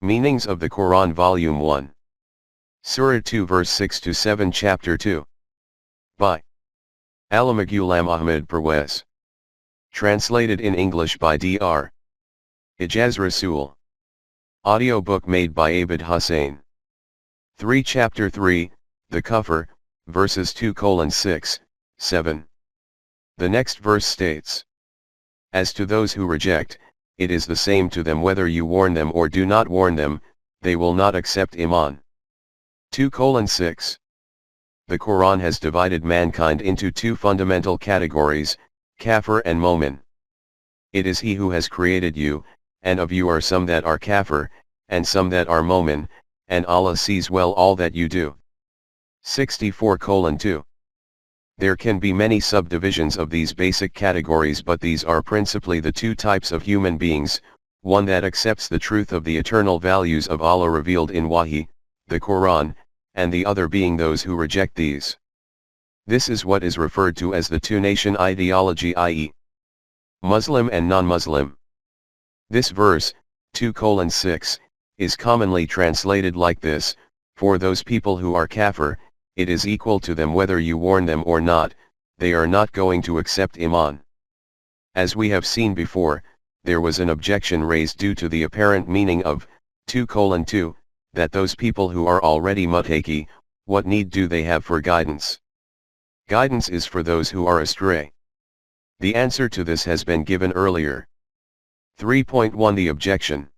Meanings of the Quran Volume 1. Surah 2 verse 6 to 7 Chapter 2. By Allama Ahmed Parwez. Translated in English by Dr. Ejaz Rasool. Audiobook made by Abid Hussain. 3 Chapter 3, The Kufr, verses 2:6, 7. The next verse states, As to those who reject, it is the same to them whether you warn them or do not warn them, they will not accept Iman. 2:6. The Quran has divided mankind into two fundamental categories, Kafir and Momin. It is He who has created you, and of you are some that are Kafir, and some that are Momin, and Allah sees well all that you do. 64:2. There can be many subdivisions of these basic categories, but these are principally the two types of human beings, one that accepts the truth of the eternal values of Allah revealed in Wahi, the Quran, and the other being those who reject these. This is what is referred to as the two-nation ideology, i.e., Muslim and non-Muslim. This verse, 2:6, is commonly translated like this: for those people who are kafir, it is equal to them whether you warn them or not, they are not going to accept Iman. As we have seen before, there was an objection raised due to the apparent meaning of 2:2, that those people who are already muttaqi, what need do they have for guidance? Guidance is for those who are astray. The answer to this has been given earlier. 3.1 The objection.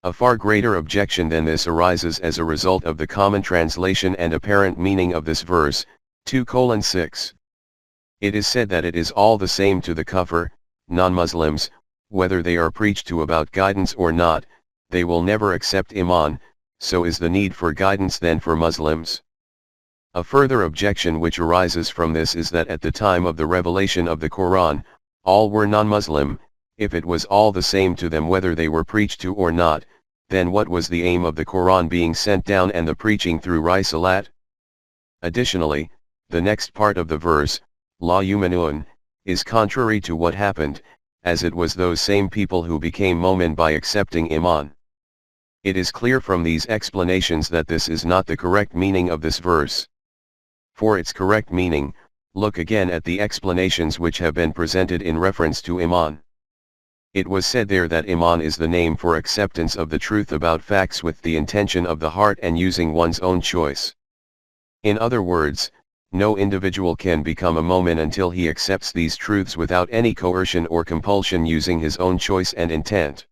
A far greater objection than this arises as a result of the common translation and apparent meaning of this verse, 2:6. It is said that it is all the same to the kufr, non-Muslims, whether they are preached to about guidance or not, they will never accept Iman, so is the need for guidance then for Muslims. A further objection which arises from this is that at the time of the revelation of the Quran, all were non-Muslim. If it was all the same to them whether they were preached to or not, then what was the aim of the Quran being sent down and the preaching through Rasool? Additionally, the next part of the verse, La yuminun, is contrary to what happened, as it was those same people who became Momin by accepting Iman. It is clear from these explanations that this is not the correct meaning of this verse. For its correct meaning, look again at the explanations which have been presented in reference to Iman. It was said there that Iman is the name for acceptance of the truth about facts with the intention of the heart and using one's own choice. In other words, no individual can become a Momin until he accepts these truths without any coercion or compulsion, using his own choice and intent.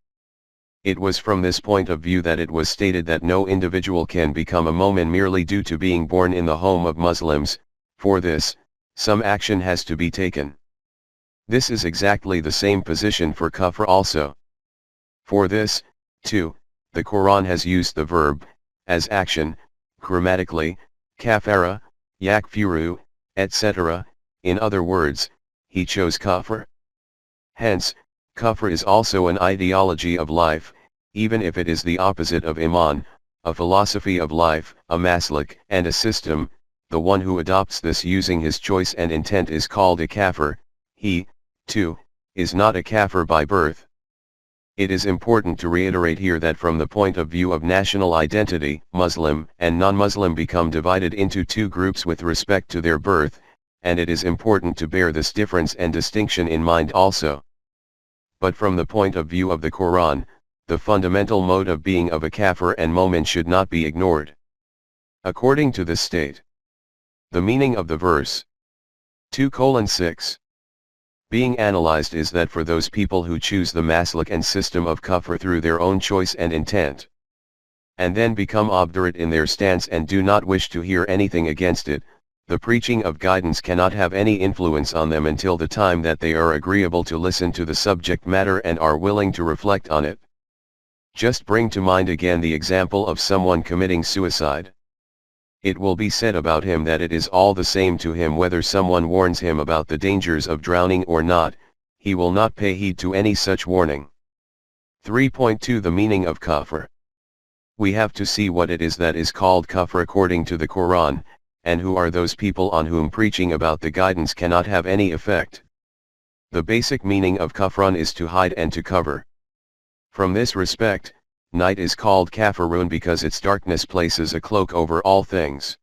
It was from this point of view that it was stated that no individual can become a Momin merely due to being born in the home of Muslims. For this, some action has to be taken. This is exactly the same position for kufr also. For this, too, the Quran has used the verb, as action, grammatically, kafara, yakfuru, etc., in other words, he chose kufr. Hence, kufr is also an ideology of life, even if it is the opposite of Iman, a philosophy of life, a maslak and a system. The one who adopts this using his choice and intent is called a kafir. He, too, is not a kafir by birth. It is important to reiterate here that from the point of view of national identity, Muslim and non-Muslim become divided into two groups with respect to their birth, and it is important to bear this difference and distinction in mind also. But from the point of view of the Quran, the fundamental mode of being of a kafir and Momin should not be ignored. According to this state, the meaning of the verse 2:6 being analyzed is that for those people who choose the maslak and system of kufr through their own choice and intent, and then become obdurate in their stance and do not wish to hear anything against it, the preaching of guidance cannot have any influence on them until the time that they are agreeable to listen to the subject matter and are willing to reflect on it. Just bring to mind again the example of someone committing suicide. It will be said about him that it is all the same to him whether someone warns him about the dangers of drowning or not, he will not pay heed to any such warning. 3.2 The meaning of kufr. We have to see what it is that is called kufr according to the Quran, and who are those people on whom preaching about the guidance cannot have any effect. The basic meaning of kufrun is to hide and to cover. From this respect, night is called kafirun because its darkness places a cloak over all things.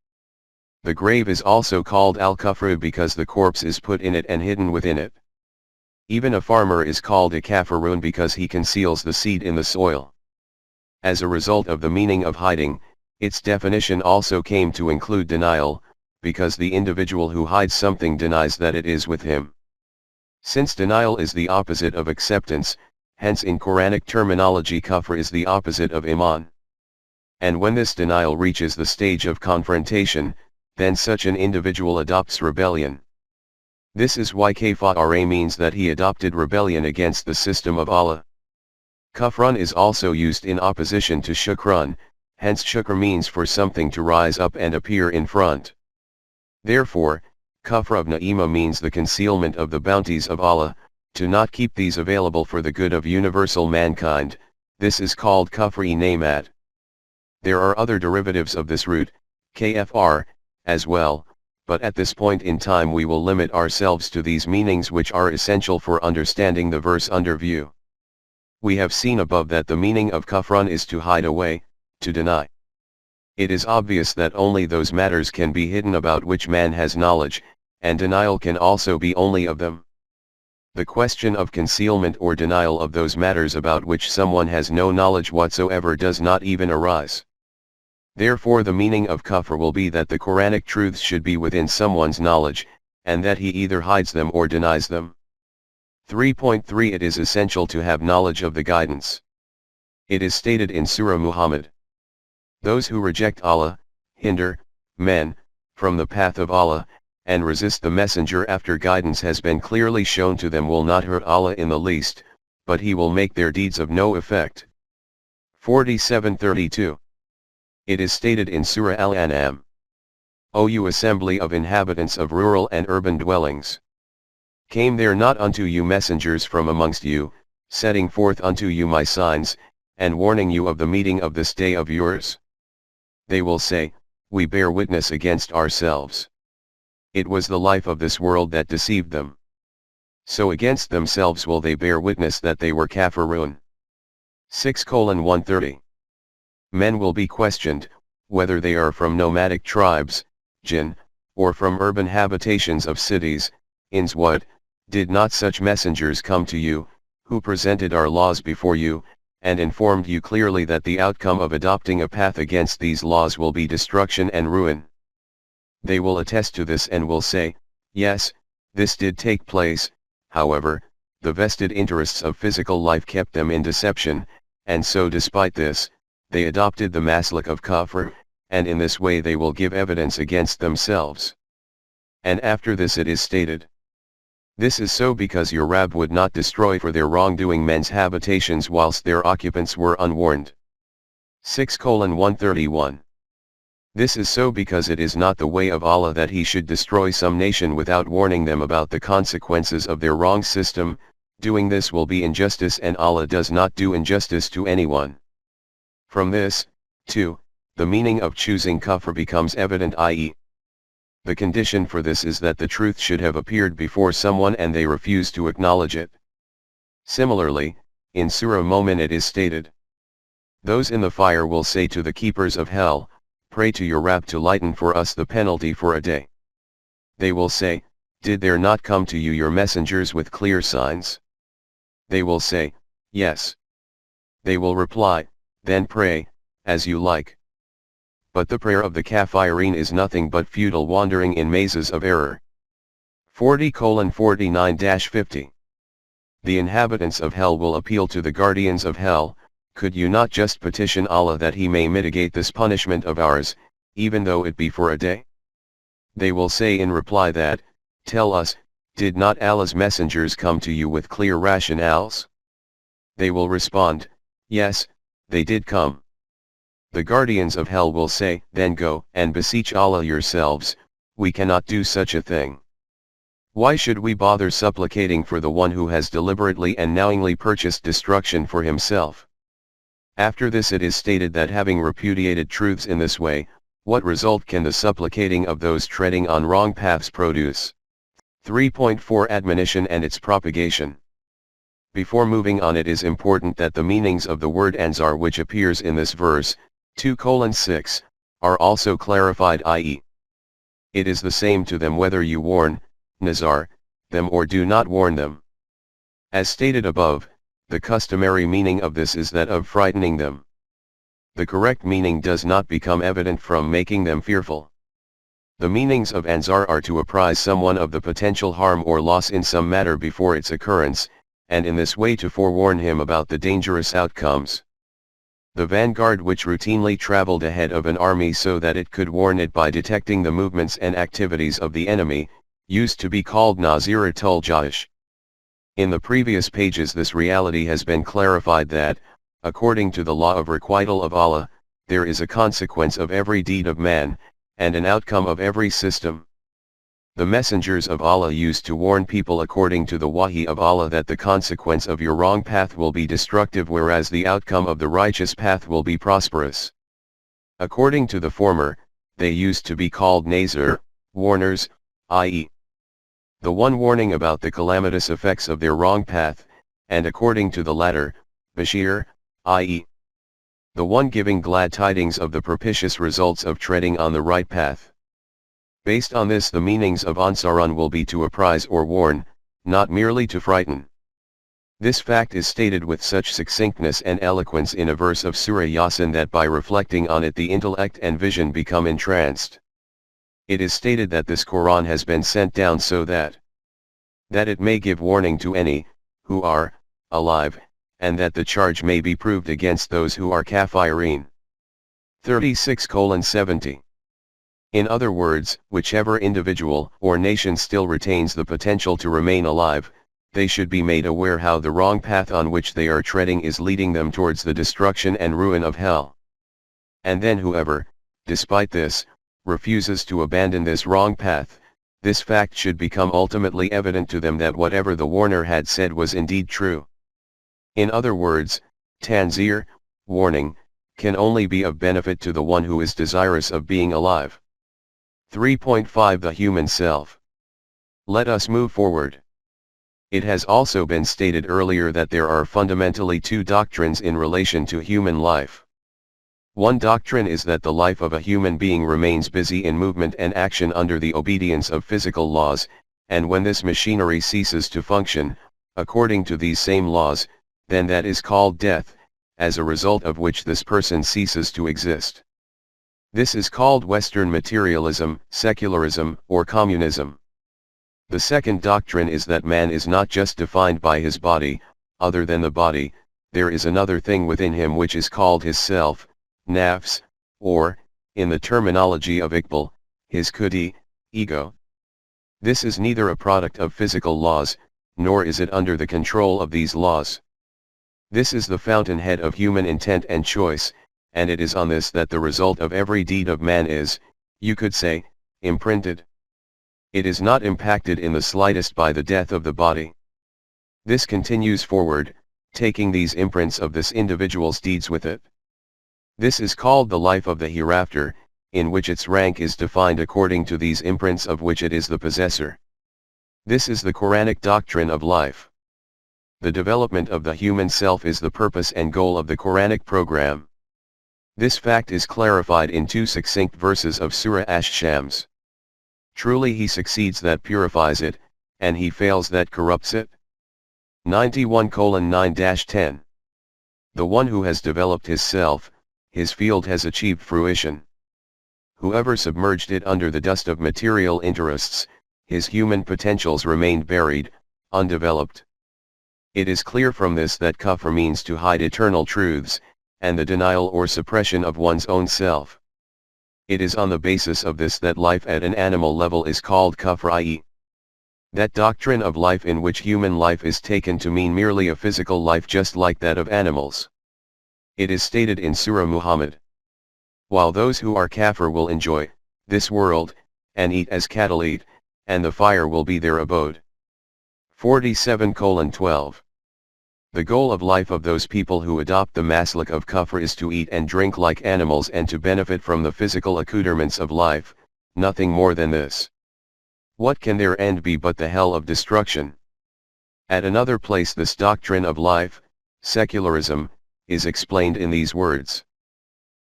The grave is also called al-kufru because the corpse is put in it and hidden within it. Even a farmer is called a kafirun because he conceals the seed in the soil. As a result of the meaning of hiding, its definition also came to include denial, because the individual who hides something denies that it is with him. Since denial is the opposite of acceptance, hence in Quranic terminology kufr is the opposite of iman. And when this denial reaches the stage of confrontation, then such an individual adopts rebellion. This is why kafara means that he adopted rebellion against the system of Allah. Kufrun is also used in opposition to shukrun, hence shukr means for something to rise up and appear in front. Therefore, kufr of na'ima means the concealment of the bounties of Allah, to not keep these available for the good of universal mankind. This is called kufr-i na'mat. There are other derivatives of this root, kfr, as well, but at this point in time we will limit ourselves to these meanings which are essential for understanding the verse under view. We have seen above that the meaning of kufrun is to hide away, to deny. It is obvious that only those matters can be hidden about which man has knowledge, and denial can also be only of them. The question of concealment or denial of those matters about which someone has no knowledge whatsoever does not even arise. Therefore the meaning of kufr will be that the Quranic truths should be within someone's knowledge, and that he either hides them or denies them. 3.3 It is essential to have knowledge of the guidance. It is stated in Surah Muhammad. Those who reject Allah, hinder men from the path of Allah, and resist the messenger after guidance has been clearly shown to them will not hurt Allah in the least, but he will make their deeds of no effect. 47:32. It is stated in Surah Al-An'am. O you assembly of inhabitants of rural and urban dwellings! Came there not unto you messengers from amongst you, setting forth unto you my signs, and warning you of the meeting of this day of yours? They will say, we bear witness against ourselves. It was the life of this world that deceived them. So against themselves will they bear witness that they were kafirun. 6:130. Men will be questioned, whether they are from nomadic tribes, jinn, or from urban habitations of cities, ins what, did not such messengers come to you, who presented our laws before you, and informed you clearly that the outcome of adopting a path against these laws will be destruction and ruin? They will attest to this and will say, yes, this did take place. However, the vested interests of physical life kept them in deception, and so despite this, they adopted the maslak of kafr, and in this way they will give evidence against themselves. And after this it is stated, this is so because your Rabb would not destroy for their wrongdoing men's habitations whilst their occupants were unwarned. 6:131. This is so because it is not the way of Allah that he should destroy some nation without warning them about the consequences of their wrong system. Doing this will be injustice, and Allah does not do injustice to anyone. From this, too, the meaning of choosing kufr becomes evident, i.e., the condition for this is that the truth should have appeared before someone and they refuse to acknowledge it. Similarly, in Surah Mu'min it is stated, those in the fire will say to the keepers of hell, pray to your Rabb to lighten for us the penalty for a day. They will say, did there not come to you your messengers with clear signs? They will say, yes. They will reply, then pray, as you like. But the prayer of the kafirin is nothing but futile wandering in mazes of error. 40:49-50. The inhabitants of hell will appeal to the guardians of hell, could you not just petition Allah that he may mitigate this punishment of ours, even though it be for a day? They will say in reply that, tell us, did not Allah's messengers come to you with clear rationales? They will respond, yes, they did come. The guardians of hell will say, then go and beseech Allah yourselves, we cannot do such a thing. Why should we bother supplicating for the one who has deliberately and knowingly purchased destruction for himself? After this it is stated that having repudiated truths in this way, what result can the supplicating of those treading on wrong paths produce? 3.4 Admonition and its propagation. Before moving on, it is important that the meanings of the word Ansar which appears in this verse, 2:6, are also clarified, i.e. it is the same to them whether you warn, Nazar, them or do not warn them. As stated above, the customary meaning of this is that of frightening them. The correct meaning does not become evident from making them fearful. The meanings of Ansar are to apprise someone of the potential harm or loss in some matter before its occurrence, and in this way to forewarn him about the dangerous outcomes. The vanguard which routinely traveled ahead of an army so that it could warn it by detecting the movements and activities of the enemy, used to be called Naziratul Jaish. In the previous pages this reality has been clarified that, according to the law of requital of Allah, there is a consequence of every deed of man, and an outcome of every system. The messengers of Allah used to warn people according to the wahi of Allah that the consequence of your wrong path will be destructive, whereas the outcome of the righteous path will be prosperous. According to the former, they used to be called Nazir, warners, i.e. the one warning about the calamitous effects of their wrong path, and according to the latter, Bashir, i.e. the one giving glad tidings of the propitious results of treading on the right path. Based on this, the meanings of Ansarun will be to apprise or warn, not merely to frighten. This fact is stated with such succinctness and eloquence in a verse of Surah Yasin that by reflecting on it the intellect and vision become entranced. It is stated that this Quran has been sent down so that it may give warning to any, who are, alive, and that the charge may be proved against those who are kafirin. 36:70. In other words, whichever individual or nation still retains the potential to remain alive, they should be made aware how the wrong path on which they are treading is leading them towards the destruction and ruin of hell. And then whoever, despite this, refuses to abandon this wrong path, this fact should become ultimately evident to them that whatever the warner had said was indeed true. In other words, tanzir, warning, can only be of benefit to the one who is desirous of being alive. 3.5 The human self. Let us move forward. It has also been stated earlier that there are fundamentally two doctrines in relation to human life. One doctrine is that the life of a human being remains busy in movement and action under the obedience of physical laws, and when this machinery ceases to function, according to these same laws, then that is called death, as a result of which this person ceases to exist. This is called Western materialism, secularism, or communism. The second doctrine is that man is not just defined by his body, other than the body, there is another thing within him which is called his self, nafs, or, in the terminology of Iqbal, his khudi, ego. This is neither a product of physical laws, nor is it under the control of these laws. This is the fountainhead of human intent and choice, and it is on this that the result of every deed of man is, you could say, imprinted. It is not impacted in the slightest by the death of the body. This continues forward, taking these imprints of this individual's deeds with it. This is called the life of the hereafter, in which its rank is defined according to these imprints of which it is the possessor. This is the Quranic doctrine of life. The development of the human self is the purpose and goal of the Quranic program. This fact is clarified in two succinct verses of Surah Ash-Shams. Truly he succeeds that purifies it, and he fails that corrupts it. 91:9-10. The one who has developed his self, his field has achieved fruition. Whoever submerged it under the dust of material interests, his human potentials remained buried, undeveloped. It is clear from this that kufr means to hide eternal truths, and the denial or suppression of one's own self. It is on the basis of this that life at an animal level is called kufr, i.e. that doctrine of life in which human life is taken to mean merely a physical life just like that of animals. It is stated in Surah Muhammad. While those who are kafir will enjoy this world, and eat as cattle eat, and the fire will be their abode. 47:12. The goal of life of those people who adopt the maslak of kufr is to eat and drink like animals and to benefit from the physical accoutrements of life, nothing more than this. What can their end be but the hell of destruction? At another place this doctrine of life, secularism, is explained in these words.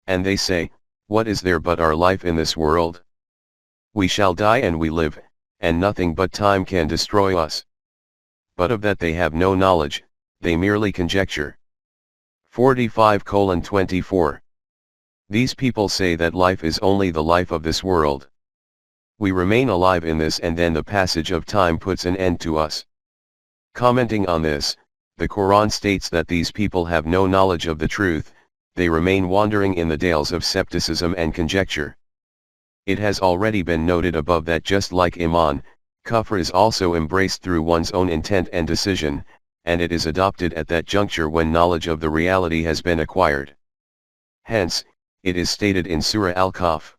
And they say, what is there but our life in this world? We shall die and we live, and nothing but time can destroy us. But of that they have no knowledge, they merely conjecture. 45:24. These people say that life is only the life of this world. We remain alive in this and then the passage of time puts an end to us. Commenting on this, the Quran states that these people have no knowledge of the truth, they remain wandering in the dales of skepticism and conjecture. It has already been noted above that just like Iman, Kufr is also embraced through one's own intent and decision, and it is adopted at that juncture when knowledge of the reality has been acquired. Hence, it is stated in Surah Al-Kahf.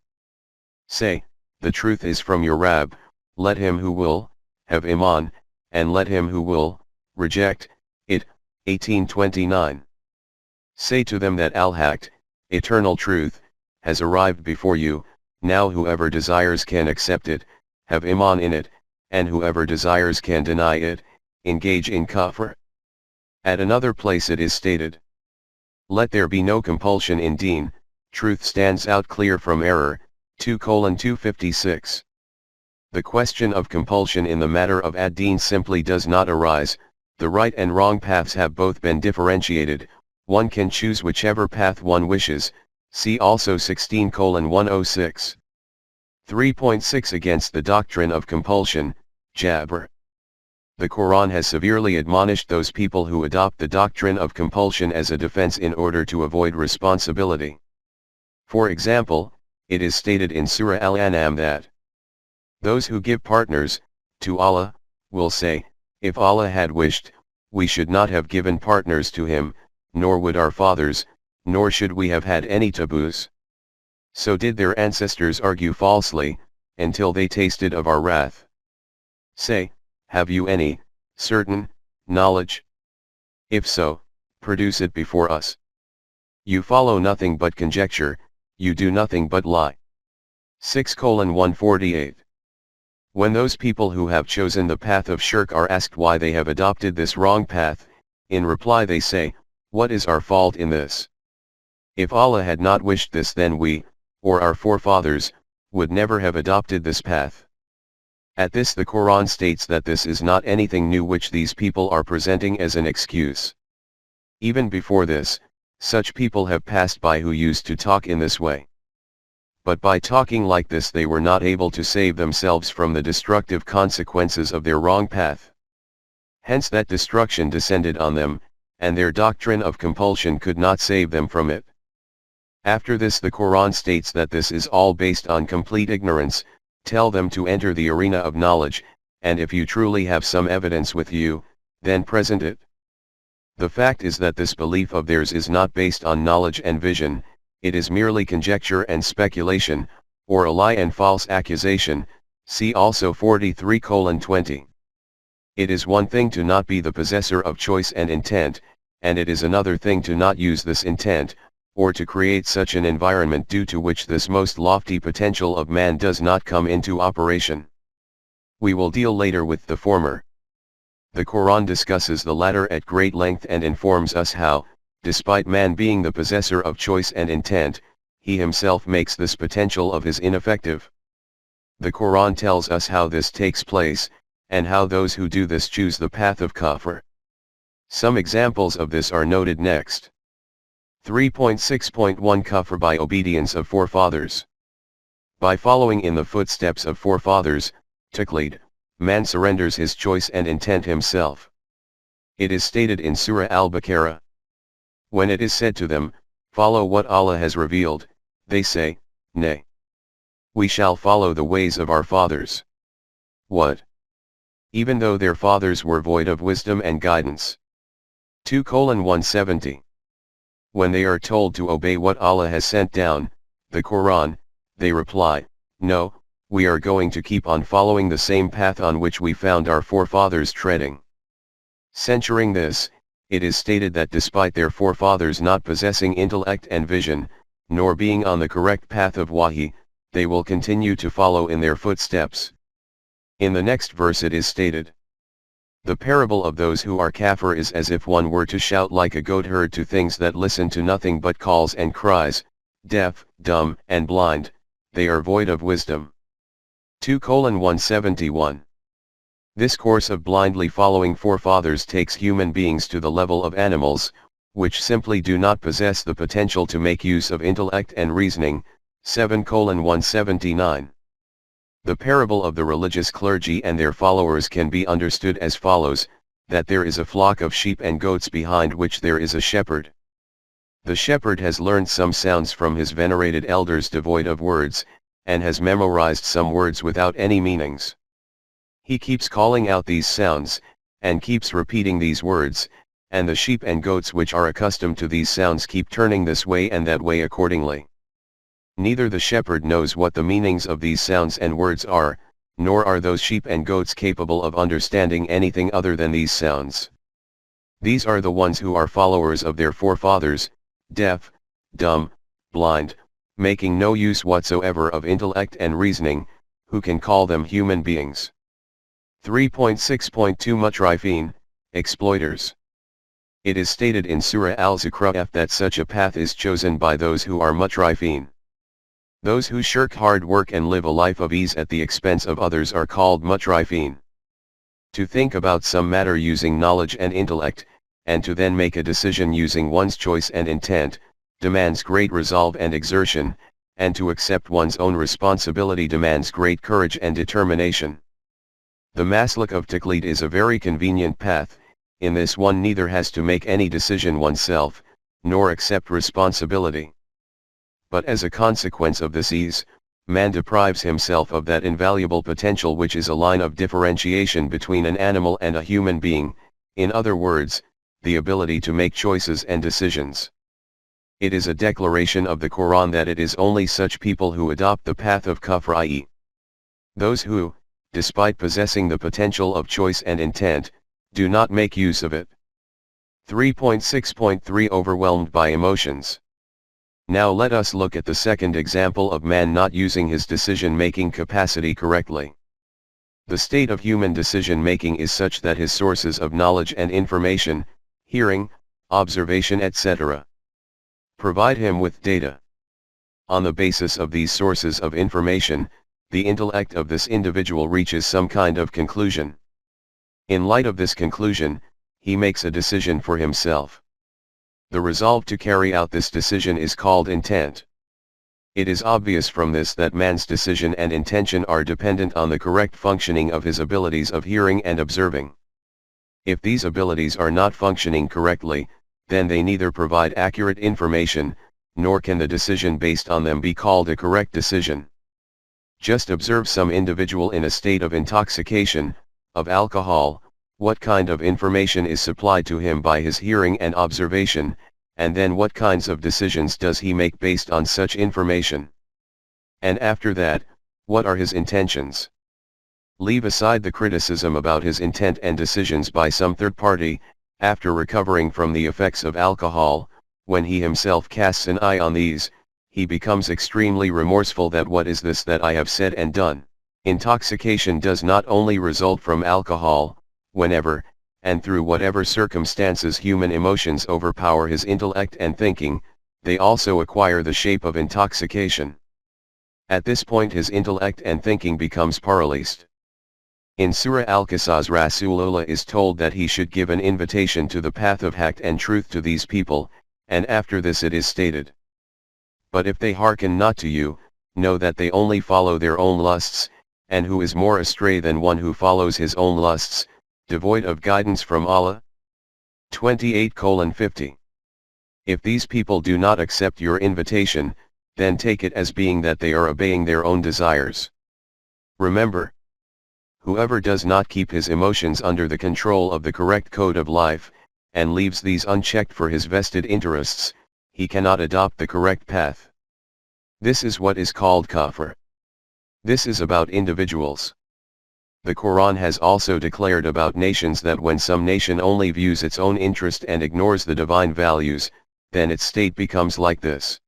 Say, the truth is from your Rabb, let him who will, have Iman, and let him who will, reject it. 1829. Say to them that Al-Haq, eternal truth, has arrived before you, now whoever desires can accept it, have Iman in it, and whoever desires can deny it, engage in kufr. At another place it is stated, let there be no compulsion in deen, truth stands out clear from error. 2:256. The question of compulsion in the matter of ad-deen simply does not arise, the right and wrong paths have both been differentiated, one can choose whichever path one wishes, see also 16:106. 3.6 Against the doctrine of compulsion, Jabr. The Quran has severely admonished those people who adopt the doctrine of compulsion as a defense in order to avoid responsibility. For example, it is stated in Surah Al-An'am that those who give partners to Allah will say, if Allah had wished, we should not have given partners to him, nor would our fathers, nor should we have had any taboos. So did their ancestors argue falsely, until they tasted of our wrath. Say, have you any certain knowledge? If so, produce it before us. You follow nothing but conjecture, you do nothing but lie. 6:148. When those people who have chosen the path of shirk are asked why they have adopted this wrong path, in reply they say, what is our fault in this? If Allah had not wished this, then we, or our forefathers, would never have adopted this path. At this the Quran states that this is not anything new which these people are presenting as an excuse. Even before this, such people have passed by who used to talk in this way. But by talking like this they were not able to save themselves from the destructive consequences of their wrong path. Hence that destruction descended on them, and their doctrine of compulsion could not save them from it. After this the Quran states that this is all based on complete ignorance, tell them to enter the arena of knowledge, and if you truly have some evidence with you, then present it. The fact is that this belief of theirs is not based on knowledge and vision, it is merely conjecture and speculation, or a lie and false accusation, see also 43:20. It is one thing to not be the possessor of choice and intent, and it is another thing to not use this intent, or to create such an environment due to which this most lofty potential of man does not come into operation. We will deal later with the former. The Quran discusses the latter at great length and informs us how, despite man being the possessor of choice and intent, he himself makes this potential of his ineffective. The Quran tells us how this takes place, and how those who do this choose the path of kufr. Some examples of this are noted next. 3.6.1 Kufr by obedience of forefathers. By following in the footsteps of forefathers, taqlid, man surrenders his choice and intent himself. It is stated in Surah Al-Baqarah. When it is said to them, follow what Allah has revealed, they say, nay. We shall follow the ways of our fathers. What? Even though their fathers were void of wisdom and guidance. 2:170. When they are told to obey what Allah has sent down, the Quran, they reply, no, we are going to keep on following the same path on which we found our forefathers treading. Censuring this, it is stated that despite their forefathers not possessing intellect and vision, nor being on the correct path of wahi, they will continue to follow in their footsteps. In the next verse it is stated, The parable of those who are kafir is as if one were to shout like a goat herd to things that listen to nothing but calls and cries, deaf, dumb, and blind, they are void of wisdom. 2:171. This course of blindly following forefathers takes human beings to the level of animals, which simply do not possess the potential to make use of intellect and reasoning. 7:179. The parable of the religious clergy and their followers can be understood as follows, that there is a flock of sheep and goats behind which there is a shepherd. The shepherd has learned some sounds from his venerated elders devoid of words, and has memorized some words without any meanings. He keeps calling out these sounds, and keeps repeating these words, and the sheep and goats which are accustomed to these sounds keep turning this way and that way accordingly. Neither the shepherd knows what the meanings of these sounds and words are, nor are those sheep and goats capable of understanding anything other than these sounds. These are the ones who are followers of their forefathers, deaf, dumb, blind, making no use whatsoever of intellect and reasoning, who can call them human beings. 3.6.2 Mutrifin, exploiters. It is stated in Surah Al-Zukhruf that such a path is chosen by those who are mutrifin. Those who shirk hard work and live a life of ease at the expense of others are called mutrifin. To think about some matter using knowledge and intellect, and to then make a decision using one's choice and intent, demands great resolve and exertion, and to accept one's own responsibility demands great courage and determination. The maslak of taqlid is a very convenient path. In this one neither has to make any decision oneself, nor accept responsibility. But as a consequence of this ease, man deprives himself of that invaluable potential which is a line of differentiation between an animal and a human being, in other words, the ability to make choices and decisions. It is a declaration of the Quran that it is only such people who adopt the path of kufr, i.e., those who, despite possessing the potential of choice and intent, do not make use of it. 3.6.3 Overwhelmed by emotions. Now let us look at the second example of man not using his decision-making capacity correctly. The state of human decision-making is such that his sources of knowledge and information, hearing, observation etc., provide him with data. On the basis of these sources of information, the intellect of this individual reaches some kind of conclusion. In light of this conclusion, he makes a decision for himself. The resolve to carry out this decision is called intent. It is obvious from this that man's decision and intention are dependent on the correct functioning of his abilities of hearing and observing. If these abilities are not functioning correctly, then they neither provide accurate information, nor can the decision based on them be called a correct decision. Just observe some individual in a state of intoxication, of alcohol, what kind of information is supplied to him by his hearing and observation, and then what kinds of decisions does he make based on such information. And after that, what are his intentions? Leave aside the criticism about his intent and decisions by some third party, after recovering from the effects of alcohol, when he himself casts an eye on these, he becomes extremely remorseful that what is this that I have said and done. Intoxication does not only result from alcohol. Whenever, and through whatever circumstances human emotions overpower his intellect and thinking, they also acquire the shape of intoxication. At this point his intellect and thinking becomes paralyzed. In Surah Al-Qasas Rasool is told that he should give an invitation to the path of haqq and truth to these people, and after this it is stated, "But if they hearken not to you, know that they only follow their own lusts, and who is more astray than one who follows his own lusts, devoid of guidance from Allah?" 28:50. If these people do not accept your invitation, then take it as being that they are obeying their own desires. Remember, whoever does not keep his emotions under the control of the correct code of life, and leaves these unchecked for his vested interests, he cannot adopt the correct path. This is what is called kafir. This is about individuals. The Quran has also declared about nations that when some nation only views its own interest and ignores the divine values, then its state becomes like this.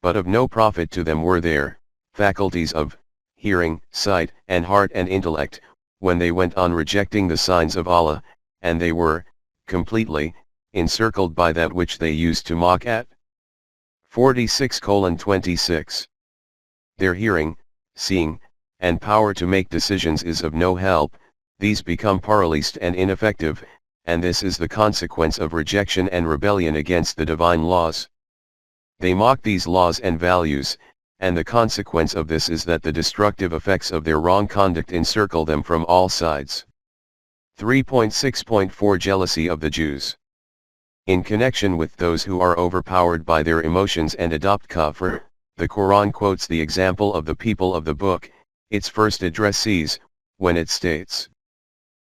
But of no profit to them were their faculties of hearing, sight, and heart and intellect, when they went on rejecting the signs of Allah, and they were, completely, encircled by that which they used to mock at. 46:26. Their hearing, seeing, and power to make decisions is of no help, these become paralyzed and ineffective, and this is the consequence of rejection and rebellion against the divine laws. They mock these laws and values, and the consequence of this is that the destructive effects of their wrong conduct encircle them from all sides. 3.6.4 Jealousy of the Jews. In connection with those who are overpowered by their emotions and adopt kufr, the Quran quotes the example of the people of the book, its first addressees, when it states,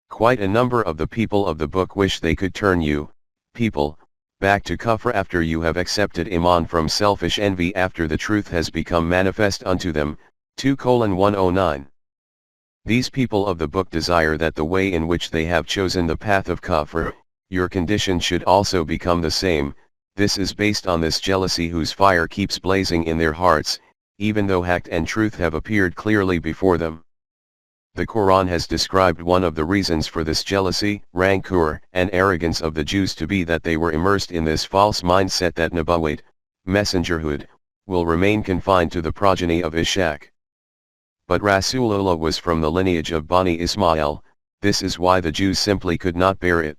"Quite a number of the people of the book wish they could turn you, people, back to kufr after you have accepted iman from selfish envy after the truth has become manifest unto them." 2:109. These people of the book desire that the way in which they have chosen the path of kufr, your condition should also become the same. This is based on this jealousy whose fire keeps blazing in their hearts, even though haqq and truth have appeared clearly before them. The Quran has described one of the reasons for this jealousy, rancor, and arrogance of the Jews to be that they were immersed in this false mindset that Nubuwwat, messengerhood, will remain confined to the progeny of Ishaq. But Rasulullah was from the lineage of Bani Ismail, this is why the Jews simply could not bear it.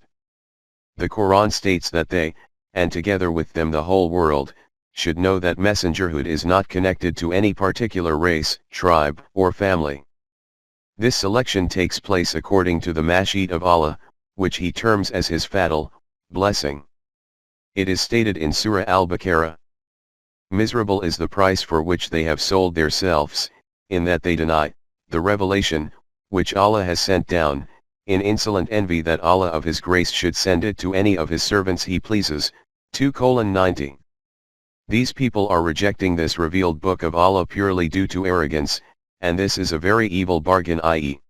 The Quran states that they, and together with them the whole world, should know that messengerhood is not connected to any particular race, tribe, or family. This selection takes place according to the Mashi'at of Allah, which he terms as his fatal blessing. It is stated in Surah Al-Baqarah, "Miserable is the price for which they have sold their selves, in that they deny the revelation, which Allah has sent down, in insolent envy that Allah of his grace should send it to any of his servants he pleases." 2:90. These people are rejecting this revealed book of Allah purely due to arrogance, and this is a very evil bargain, i.e.,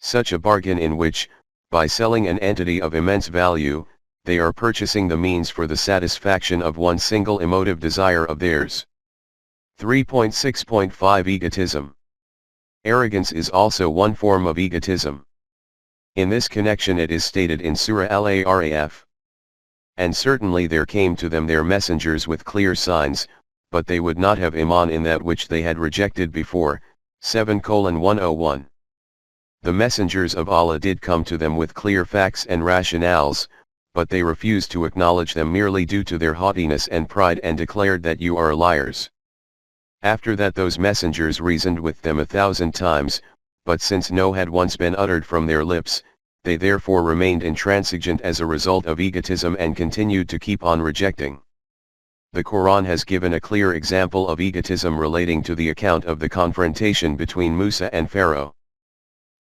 such a bargain in which, by selling an entity of immense value, they are purchasing the means for the satisfaction of one single emotive desire of theirs. 3.6.5 Egotism. Arrogance is also one form of egotism. In this connection it is stated in Surah Al-Araf, "And certainly there came to them their messengers with clear signs, but they would not have iman in that which they had rejected before." 7:101. The messengers of Allah did come to them with clear facts and rationales, but they refused to acknowledge them merely due to their haughtiness and pride and declared that you are liars. After that those messengers reasoned with them 1,000 times, but since no had once been uttered from their lips, they therefore remained intransigent as a result of egotism and continued to keep on rejecting. The Quran has given a clear example of egotism relating to the account of the confrontation between Musa and Pharaoh.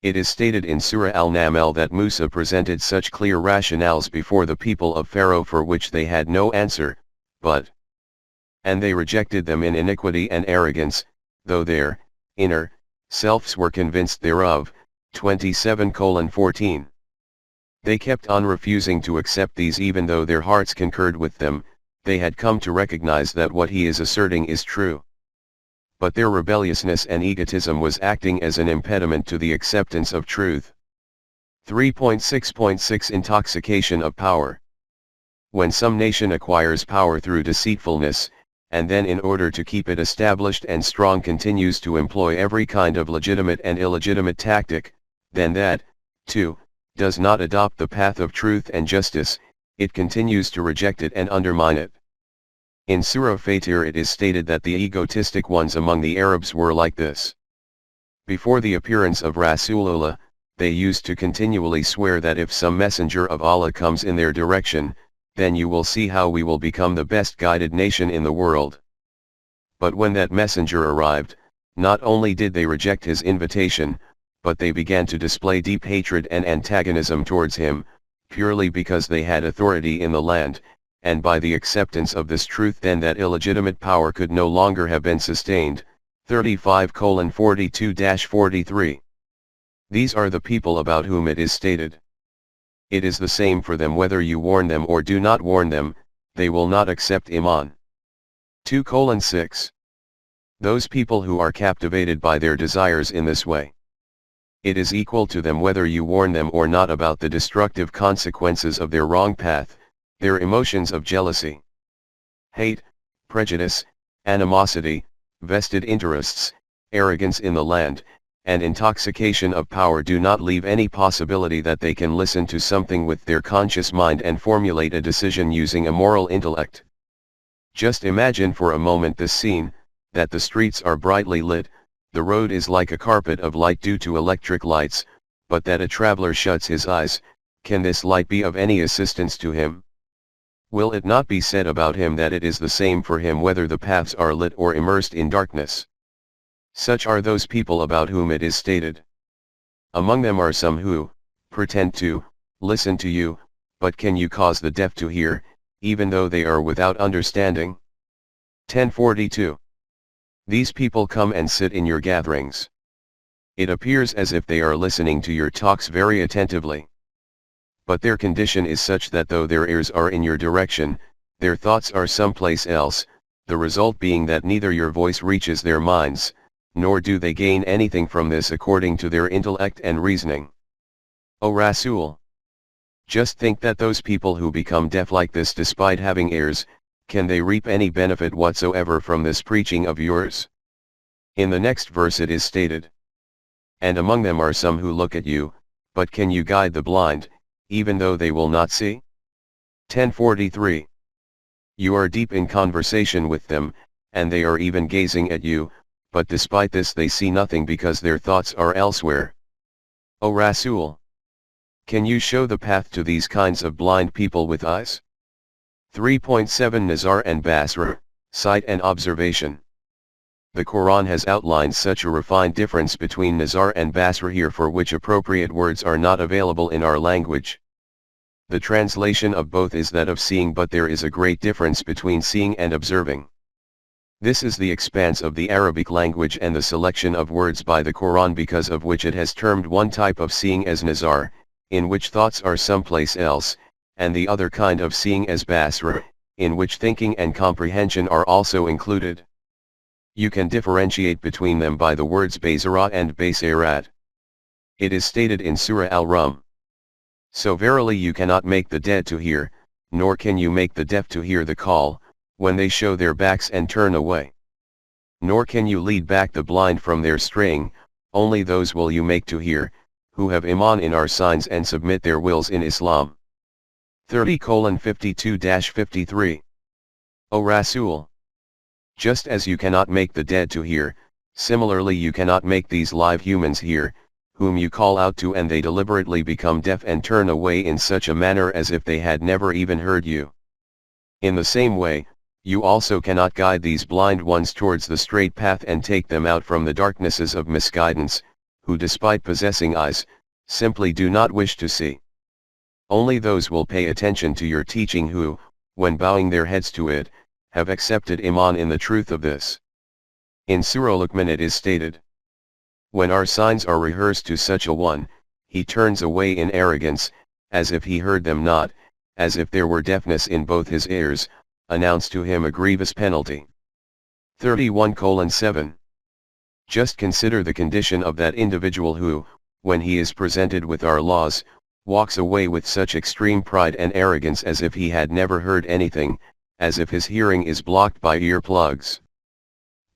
It is stated in Surah Al-Naml that Musa presented such clear rationales before the people of Pharaoh for which they had no answer, and they rejected them in iniquity and arrogance, though their inner selves were convinced thereof. 27:14. They kept on refusing to accept these even though their hearts concurred with them. They had come to recognize that what he is asserting is true. But their rebelliousness and egotism was acting as an impediment to the acceptance of truth. 3.6.6 Intoxication of power. When some nation acquires power through deceitfulness, and then in order to keep it established and strong continues to employ every kind of legitimate and illegitimate tactic, then that, too, does not adopt the path of truth and justice, it continues to reject it and undermine it. In Surah Fatir it is stated that the egotistic ones among the Arabs were like this. Before the appearance of Rasulullah, they used to continually swear that if some messenger of Allah comes in their direction, then you will see how we will become the best guided nation in the world. But when that messenger arrived, not only did they reject his invitation, but they began to display deep hatred and antagonism towards him, purely because they had authority in the land, and by the acceptance of this truth then that illegitimate power could no longer have been sustained. 35:42-43. These are the people about whom it is stated, "It is the same for them whether you warn them or do not warn them, they will not accept iman." 2:6. Those people who are captivated by their desires in this way. It is equal to them whether you warn them or not about the destructive consequences of their wrong path, their emotions of jealousy, hate, prejudice, animosity, vested interests, arrogance in the land, and intoxication of power do not leave any possibility that they can listen to something with their conscious mind and formulate a decision using a moral intellect. Just imagine for a moment this scene, that the streets are brightly lit, the road is like a carpet of light due to electric lights, but that a traveler shuts his eyes. Can this light be of any assistance to him? Will it not be said about him that it is the same for him whether the paths are lit or immersed in darkness? Such are those people about whom it is stated. Among them are some who pretend to listen to you, but can you cause the deaf to hear, even though they are without understanding? 1042. These people come and sit in your gatherings. It appears as if they are listening to your talks very attentively. But their condition is such that though their ears are in your direction, their thoughts are someplace else, the result being that neither your voice reaches their minds, nor do they gain anything from this according to their intellect and reasoning. O Rasool! Just think that those people who become deaf like this despite having ears, can they reap any benefit whatsoever from this preaching of yours? In the next verse it is stated, and among them are some who look at you, but can you guide the blind, even though they will not see? 1043. You are deep in conversation with them, and they are even gazing at you, but despite this they see nothing because their thoughts are elsewhere. O Rasool! Can you show the path to these kinds of blind people with eyes? 3.7 Nazar and Basra, Sight and Observation. The Quran has outlined such a refined difference between Nazar and Basra here for which appropriate words are not available in our language. The translation of both is that of seeing, but there is a great difference between seeing and observing. This is the expanse of the Arabic language and the selection of words by the Quran because of which it has termed one type of seeing as Nazar, in which thoughts are someplace else, and the other kind of seeing as Basra, in which thinking and comprehension are also included. You can differentiate between them by the words Basara and Basirat. It is stated in Surah Al-Rum. So verily you cannot make the dead to hear, nor can you make the deaf to hear the call, when they show their backs and turn away. Nor can you lead back the blind from their straying, only those will you make to hear, who have iman in our signs and submit their wills in Islam. 30:52-53. O Rasool! Just as you cannot make the dead to hear, similarly you cannot make these live humans hear, whom you call out to and they deliberately become deaf and turn away in such a manner as if they had never even heard you. In the same way, you also cannot guide these blind ones towards the straight path and take them out from the darknesses of misguidance, who despite possessing eyes, simply do not wish to see. Only those will pay attention to your teaching who, when bowing their heads to it, have accepted iman in the truth of this. In Surah Luqman it is stated, when our signs are rehearsed to such a one, he turns away in arrogance, as if he heard them not, as if there were deafness in both his ears, announce to him a grievous penalty. 31:7. Just consider the condition of that individual who, when he is presented with our laws, walks away with such extreme pride and arrogance as if he had never heard anything, as if his hearing is blocked by earplugs.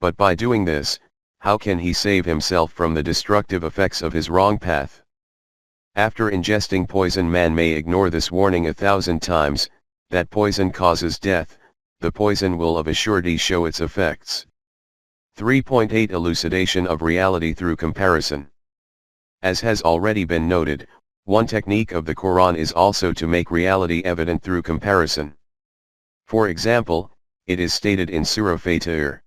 But by doing this, how can he save himself from the destructive effects of his wrong path? After ingesting poison, man may ignore this warning 1,000 times, that poison causes death, the poison will of a surety show its effects. 3.8 Elucidation of reality through comparison. As has already been noted, one technique of the Quran is also to make reality evident through comparison. For example, it is stated in Surah Fatir,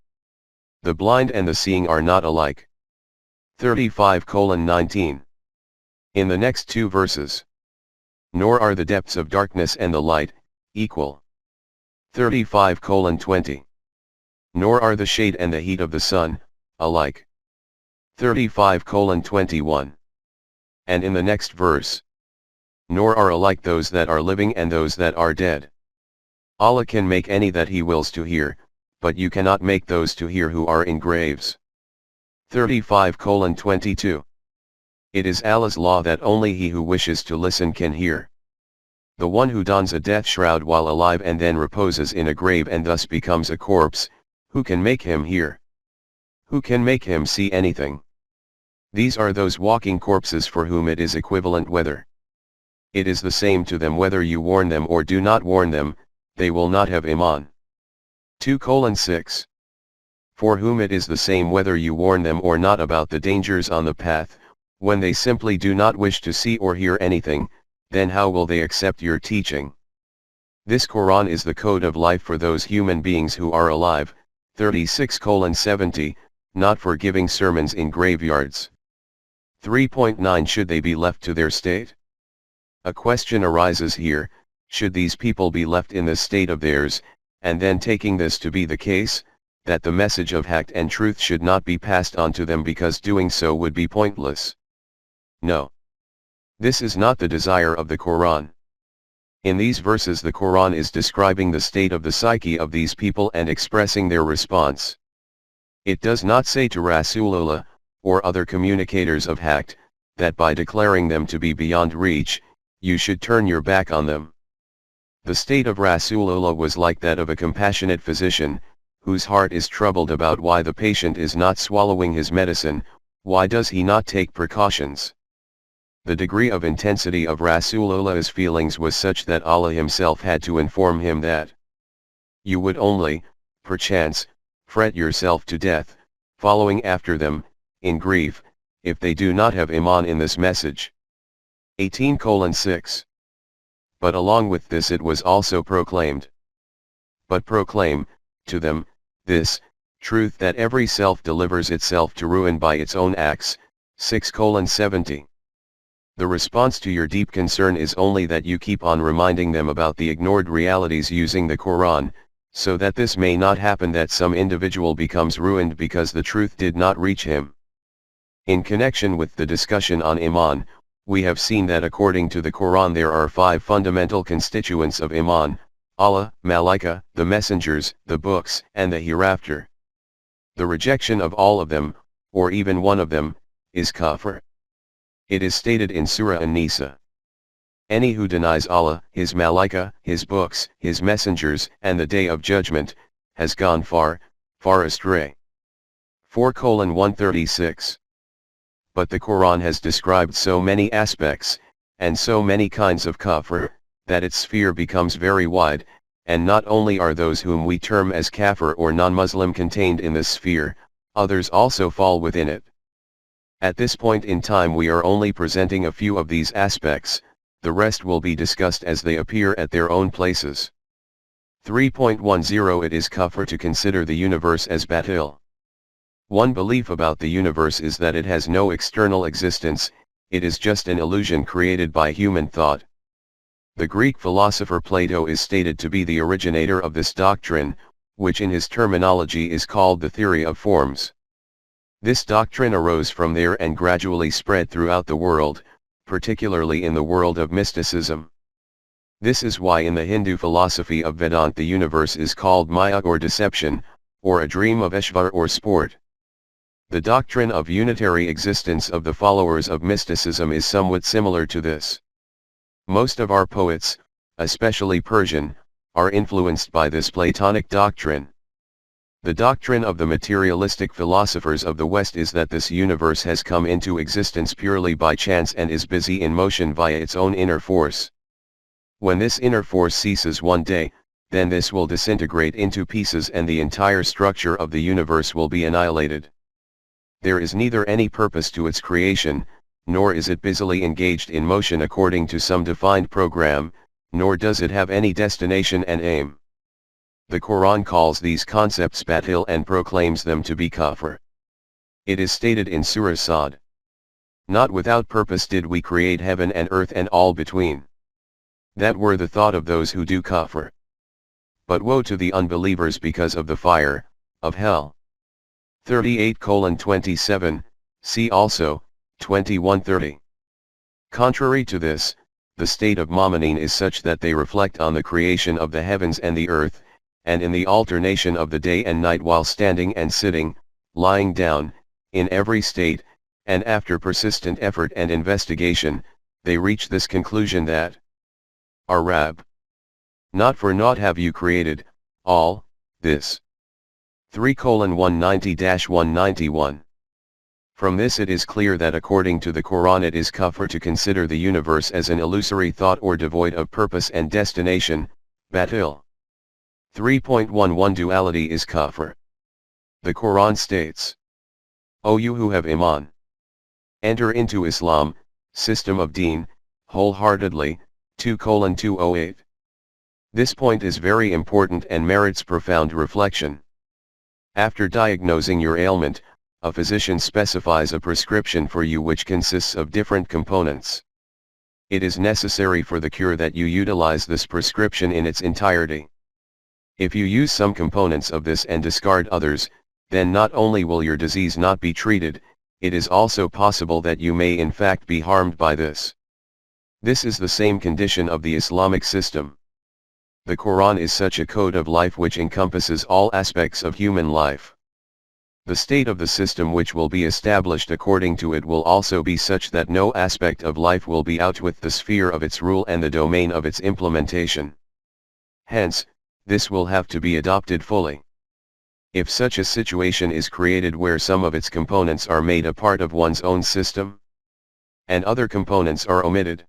the blind and the seeing are not alike. 35:19. In the next two verses, nor are the depths of darkness and the light equal. 35:20. Nor are the shade and the heat of the sun alike. 35:21. And in the next verse, nor are alike those that are living and those that are dead. Allah can make any that He wills to hear, but you cannot make those to hear who are in graves. 35:22. It is Allah's law that only he who wishes to listen can hear. The one who dons a death shroud while alive and then reposes in a grave and thus becomes a corpse, who can make him hear? Who can make him see anything? These are those walking corpses for whom it is equivalent whether. It is the same to them whether you warn them or do not warn them, they will not have iman. 2:6. For whom it is the same whether you warn them or not about the dangers on the path, when they simply do not wish to see or hear anything, then how will they accept your teaching? This Quran is the code of life for those human beings who are alive, 36:70, not for giving sermons in graveyards. 3.9 Should they be left to their state? A question arises here, should these people be left in this state of theirs, and then taking this to be the case, that the message of haqq and truth should not be passed on to them because doing so would be pointless? No. This is not the desire of the Quran. In these verses the Quran is describing the state of the psyche of these people and expressing their response. It does not say to Rasulullah, or other communicators of haqq, that by declaring them to be beyond reach, you should turn your back on them. The state of Rasulullah was like that of a compassionate physician, whose heart is troubled about why the patient is not swallowing his medicine, why does he not take precautions? The degree of intensity of Rasulullah's feelings was such that Allah himself had to inform him that you would only, perchance, fret yourself to death, following after them, in grief, if they do not have iman in this message. 18:6. But along with this it was also proclaimed. But proclaim, to them, this, truth that every self delivers itself to ruin by its own acts. 6:70. The response to your deep concern is only that you keep on reminding them about the ignored realities using the Quran, so that this may not happen that some individual becomes ruined because the truth did not reach him. In connection with the discussion on iman, we have seen that according to the Quran there are 5 fundamental constituents of iman: Allah, Malaika, the messengers, the books, and the hereafter. The rejection of all of them, or even one of them, is kafir. It is stated in Surah An-Nisa. Any who denies Allah, His Malaika, His books, His messengers, and the Day of Judgment, has gone far, far astray. 4:136. But the Quran has described so many aspects, and so many kinds of kafir, that its sphere becomes very wide, and not only are those whom we term as kafir or non-Muslim contained in this sphere, others also fall within it. At this point in time we are only presenting a few of these aspects, the rest will be discussed as they appear at their own places. 3.10 It is kafir to consider the universe as batil. One belief about the universe is that it has no external existence, it is just an illusion created by human thought. The Greek philosopher Plato is stated to be the originator of this doctrine, which in his terminology is called the theory of forms. This doctrine arose from there and gradually spread throughout the world, particularly in the world of mysticism. This is why in the Hindu philosophy of Vedanta the universe is called Maya or deception, or a dream of Ishvar or sport. The doctrine of unitary existence of the followers of mysticism is somewhat similar to this. Most of our poets, especially Persian, are influenced by this Platonic doctrine. The doctrine of the materialistic philosophers of the West is that this universe has come into existence purely by chance and is busy in motion via its own inner force. When this inner force ceases one day, then this will disintegrate into pieces and the entire structure of the universe will be annihilated. There is neither any purpose to its creation, nor is it busily engaged in motion according to some defined program, nor does it have any destination and aim. The Quran calls these concepts batil and proclaims them to be kafir. It is stated in Surah Sad. Not without purpose did we create heaven and earth and all between. That were the thought of those who do kafir. But woe to the unbelievers because of the fire, of hell. 38:27, see also, 21:30. Contrary to this, the state of Mu'minin is such that they reflect on the creation of the heavens and the earth, and in the alternation of the day and night while standing and sitting, lying down, in every state, and after persistent effort and investigation, they reach this conclusion that our Rab, not for naught have you created, all, this. 3:190-191. From this it is clear that according to the Quran it is kufr to consider the universe as an illusory thought or devoid of purpose and destination, batil. 3.11 Duality is kufr. The Quran states, O you who have Iman, enter into Islam, system of deen, wholeheartedly, 2:208. This point is very important and merits profound reflection. After diagnosing your ailment, a physician specifies a prescription for you which consists of different components. It is necessary for the cure that you utilize this prescription in its entirety. If you use some components of this and discard others, then not only will your disease not be treated, it is also possible that you may in fact be harmed by this. This is the same condition of the Islamic system. The Quran is such a code of life which encompasses all aspects of human life. The state of the system which will be established according to it will also be such that no aspect of life will be out with the sphere of its rule and the domain of its implementation. Hence, this will have to be adopted fully. If such a situation is created where some of its components are made a part of one's own system, and other components are omitted,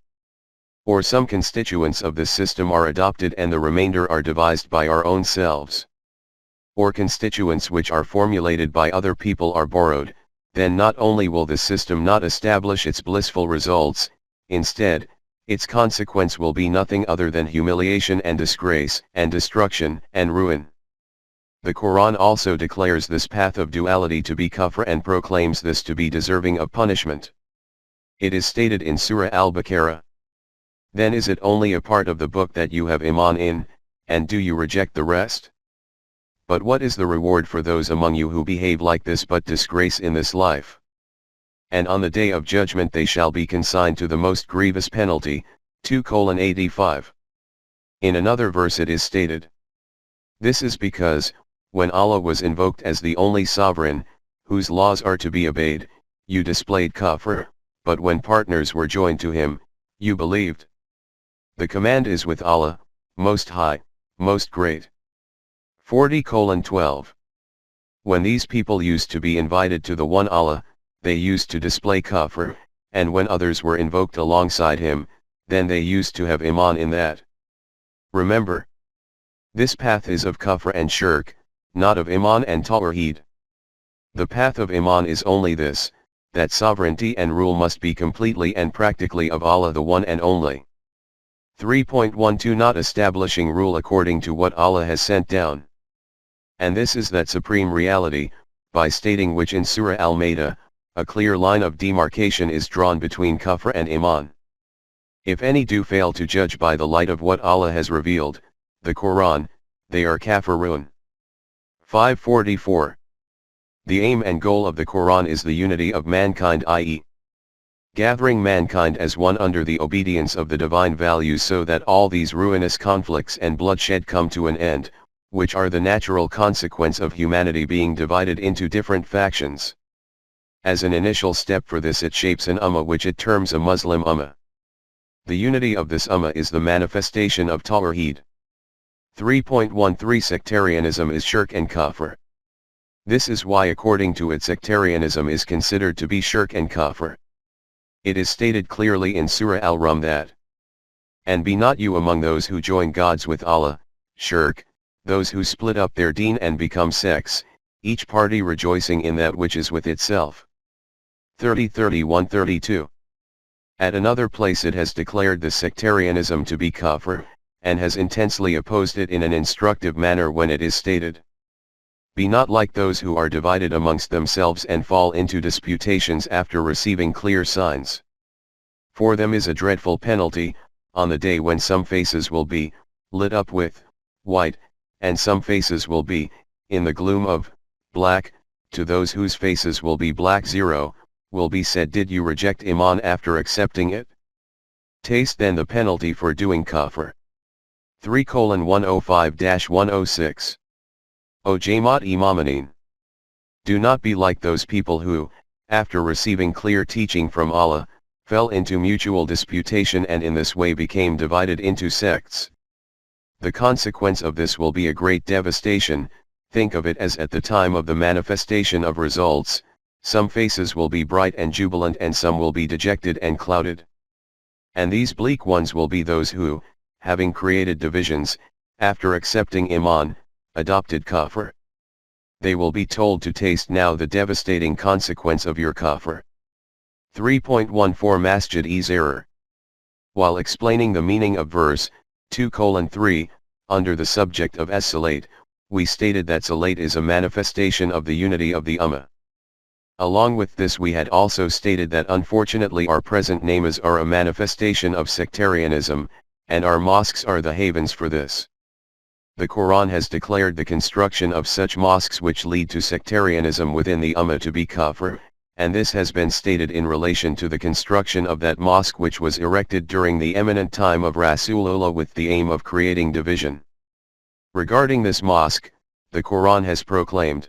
or some constituents of this system are adopted and the remainder are devised by our own selves, or constituents which are formulated by other people are borrowed, then not only will the system not establish its blissful results, instead, its consequence will be nothing other than humiliation and disgrace and destruction and ruin. The Quran also declares this path of duality to be kufr and proclaims this to be deserving of punishment. It is stated in Surah Al-Baqarah, then is it only a part of the book that you have Iman in, and do you reject the rest? But what is the reward for those among you who behave like this but disgrace in this life? And on the day of judgment they shall be consigned to the most grievous penalty, 2:85. In another verse it is stated, this is because, when Allah was invoked as the only sovereign, whose laws are to be obeyed, you displayed kufr, but when partners were joined to him, you believed. The command is with Allah, Most High, Most Great. 40:12. When these people used to be invited to the one Allah, they used to display kufr, and when others were invoked alongside him, then they used to have Iman in that. Remember, this path is of kufr and shirk, not of Iman and Tawheed. The path of Iman is only this, that sovereignty and rule must be completely and practically of Allah the one and only. 3.12 Not establishing rule according to what Allah has sent down. And this is that supreme reality, by stating which in Surah Al-Ma'idah, a clear line of demarcation is drawn between kufr and Iman. If any do fail to judge by the light of what Allah has revealed, the Quran, they are kafirun. 544. The aim and goal of the Quran is the unity of mankind, i.e., gathering mankind as one under the obedience of the divine values so that all these ruinous conflicts and bloodshed come to an end, which are the natural consequence of humanity being divided into different factions. As an initial step for this it shapes an ummah which it terms a Muslim ummah. The unity of this ummah is the manifestation of Tawheed. 3.13 Sectarianism is shirk and kafir. This is why according to it sectarianism is considered to be shirk and kafir. It is stated clearly in Surah Al-Rum that, and be not you among those who join gods with Allah, shirk, those who split up their deen and become sects, each party rejoicing in that which is with itself. 30:31-32. At another place it has declared this sectarianism to be kafir, and has intensely opposed it in an instructive manner when it is stated, be not like those who are divided amongst themselves and fall into disputations after receiving clear signs. For them is a dreadful penalty, on the day when some faces will be lit up with white, and some faces will be in the gloom of black. To those whose faces will be black, will be said, did you reject Iman after accepting it? Taste then the penalty for doing kafir. 3:105-106. O Jamaat Imamanin, do not be like those people who, after receiving clear teaching from Allah, fell into mutual disputation and in this way became divided into sects. The consequence of this will be a great devastation. Think of it as at the time of the manifestation of results, some faces will be bright and jubilant and some will be dejected and clouded. And these bleak ones will be those who, having created divisions, after accepting Iman, adopted kafir. They will be told to taste now the devastating consequence of your kafir. 3.14 Masjid-e error. While explaining the meaning of verse 2:3, under the subject of as-salat, we stated that salat is a manifestation of the unity of the Ummah. Along with this we had also stated that unfortunately our present namas are a manifestation of sectarianism, and our mosques are the havens for this. The Quran has declared the construction of such mosques which lead to sectarianism within the Ummah to be kafir, and this has been stated in relation to the construction of that mosque which was erected during the eminent time of Rasool with the aim of creating division. Regarding this mosque, the Quran has proclaimed,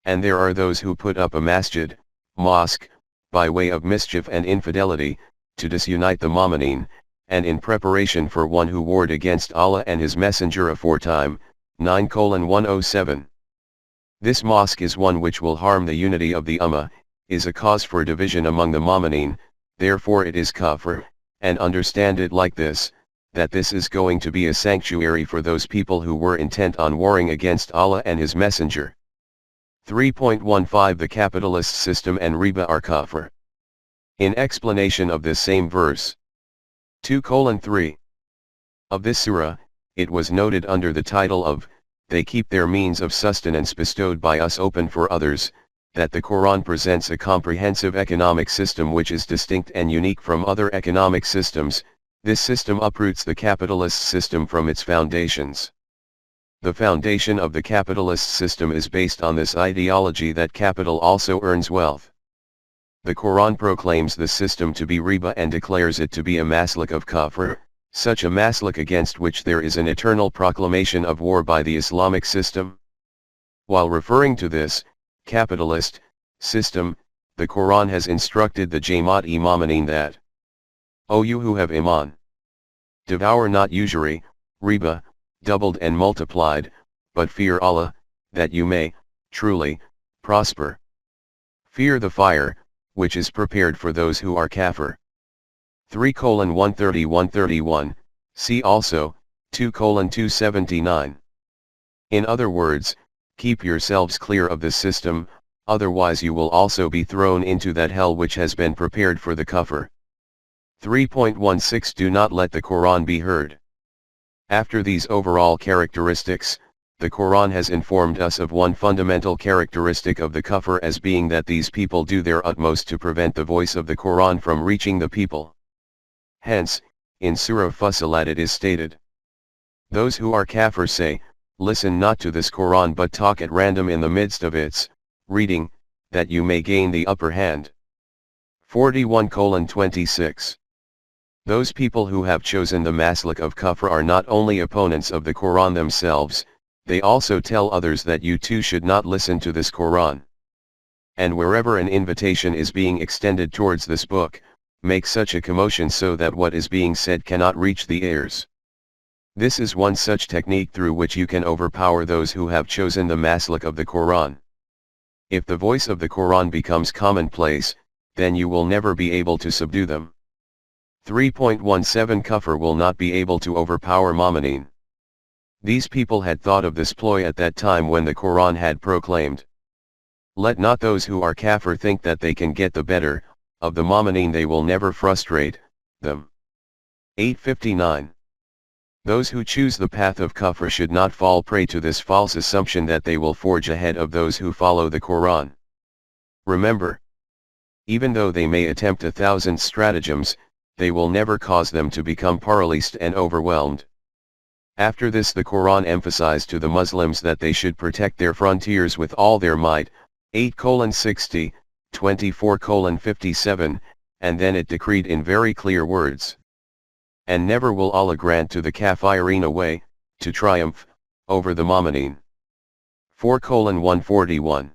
"And there are those who put up a masjid, mosque, by way of mischief and infidelity, to disunite the mu'mineen, and in preparation for one who warred against Allah and His Messenger aforetime." 9:107. This mosque is one which will harm the unity of the Ummah, is a cause for division among the mu'mineen, therefore it is kafir, and understand it like this, that this is going to be a sanctuary for those people who were intent on warring against Allah and His Messenger. 3.15 The capitalist system and riba are kafir. In explanation of this same verse 2:3 of this surah, it was noted under the title of, "They keep their means of sustenance bestowed by us open for others," that the Quran presents a comprehensive economic system which is distinct and unique from other economic systems. This system uproots the capitalist system from its foundations. The foundation of the capitalist system is based on this ideology that capital also earns wealth. The Quran proclaims the system to be riba and declares it to be a maslak of kafir, such a maslak against which there is an eternal proclamation of war by the Islamic system. While referring to this capitalist system, the Quran has instructed the Jamaat-e-Mu'minin that, "O you who have Iman, devour not usury, riba, doubled and multiplied, but fear Allah, that you may, truly, prosper. Fear the fire, which is prepared for those who are kafir." 3:130-131, see also, 2:279. In other words, keep yourselves clear of this system, otherwise you will also be thrown into that hell which has been prepared for the kafir. 3.16 Do not let the Quran be heard. After these overall characteristics, the Quran has informed us of one fundamental characteristic of the kafir as being that these people do their utmost to prevent the voice of the Quran from reaching the people. Hence, in Surah Fussilat it is stated, "Those who are kafir say, listen not to this Quran but talk at random in the midst of its reading, that you may gain the upper hand." 41:26. Those people who have chosen the maslak of kufr are not only opponents of the Quran themselves, they also tell others that you too should not listen to this Quran. And wherever an invitation is being extended towards this book, make such a commotion so that what is being said cannot reach the ears. This is one such technique through which you can overpower those who have chosen the maslak of the Quran. If the voice of the Quran becomes commonplace, then you will never be able to subdue them. 3.17 Kufr will not be able to overpower Mu'mineen. These people had thought of this ploy at that time when the Quran had proclaimed, "Let not those who are kafir think that they can get the better of the Mu'mineen, they will never frustrate them." 8:59. Those who choose the path of kufr should not fall prey to this false assumption that they will forge ahead of those who follow the Quran. Remember, even though they may attempt 1,000 stratagems, they will never cause them to become paralyzed and overwhelmed. After this the Quran emphasized to the Muslims that they should protect their frontiers with all their might, 8:60, 24:57, and then it decreed in very clear words, "And never will Allah grant to the Kafirin a way, to triumph, over the Mu'mineen." 4:141.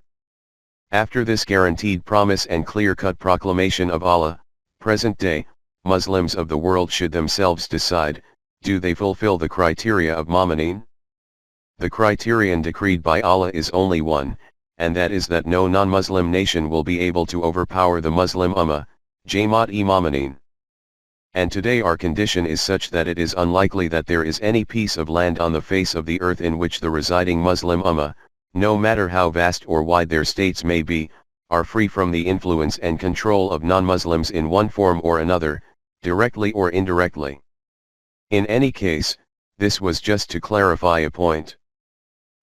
After this guaranteed promise and clear-cut proclamation of Allah, present-day Muslims of the world should themselves decide, do they fulfill the criteria of Mu'minin? The criterion decreed by Allah is only one, and that is that no non-Muslim nation will be able to overpower the Muslim Ummah, Jamaat-e-Mu'minin. And today our condition is such that it is unlikely that there is any piece of land on the face of the earth in which the residing Muslim Ummah, no matter how vast or wide their states may be, are free from the influence and control of non-Muslims in one form or another, directly or indirectly. In any case, this was just to clarify a point.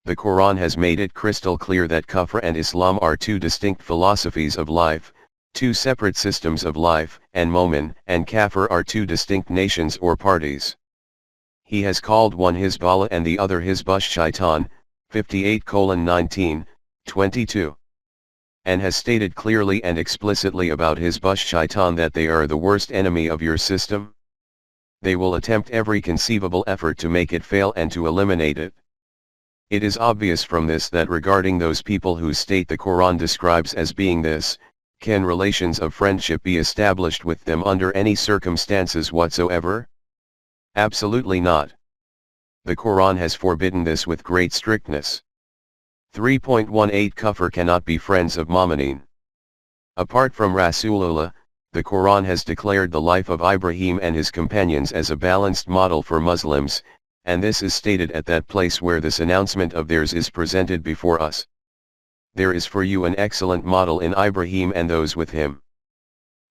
The Quran has made it crystal clear that Kufr and Islam are two distinct philosophies of life, two separate systems of life, and Mu'min and Kafir are two distinct nations or parties. He has called one Hizballah and the other Hizbush Shaitan, 58:19, 22. And has stated clearly and explicitly about Hizbush Shaitan that they are the worst enemy of your system. They will attempt every conceivable effort to make it fail and to eliminate it. It is obvious from this that regarding those people whose state the Quran describes as being this, can relations of friendship be established with them under any circumstances whatsoever? Absolutely not. The Quran has forbidden this with great strictness. 3.18 Kufr cannot be friends of Mu'minin. Apart from Rasulullah, the Quran has declared the life of Ibrahim and his companions as a balanced model for Muslims, and this is stated at that place where this announcement of theirs is presented before us. There is for you an excellent model in Ibrahim and those with him.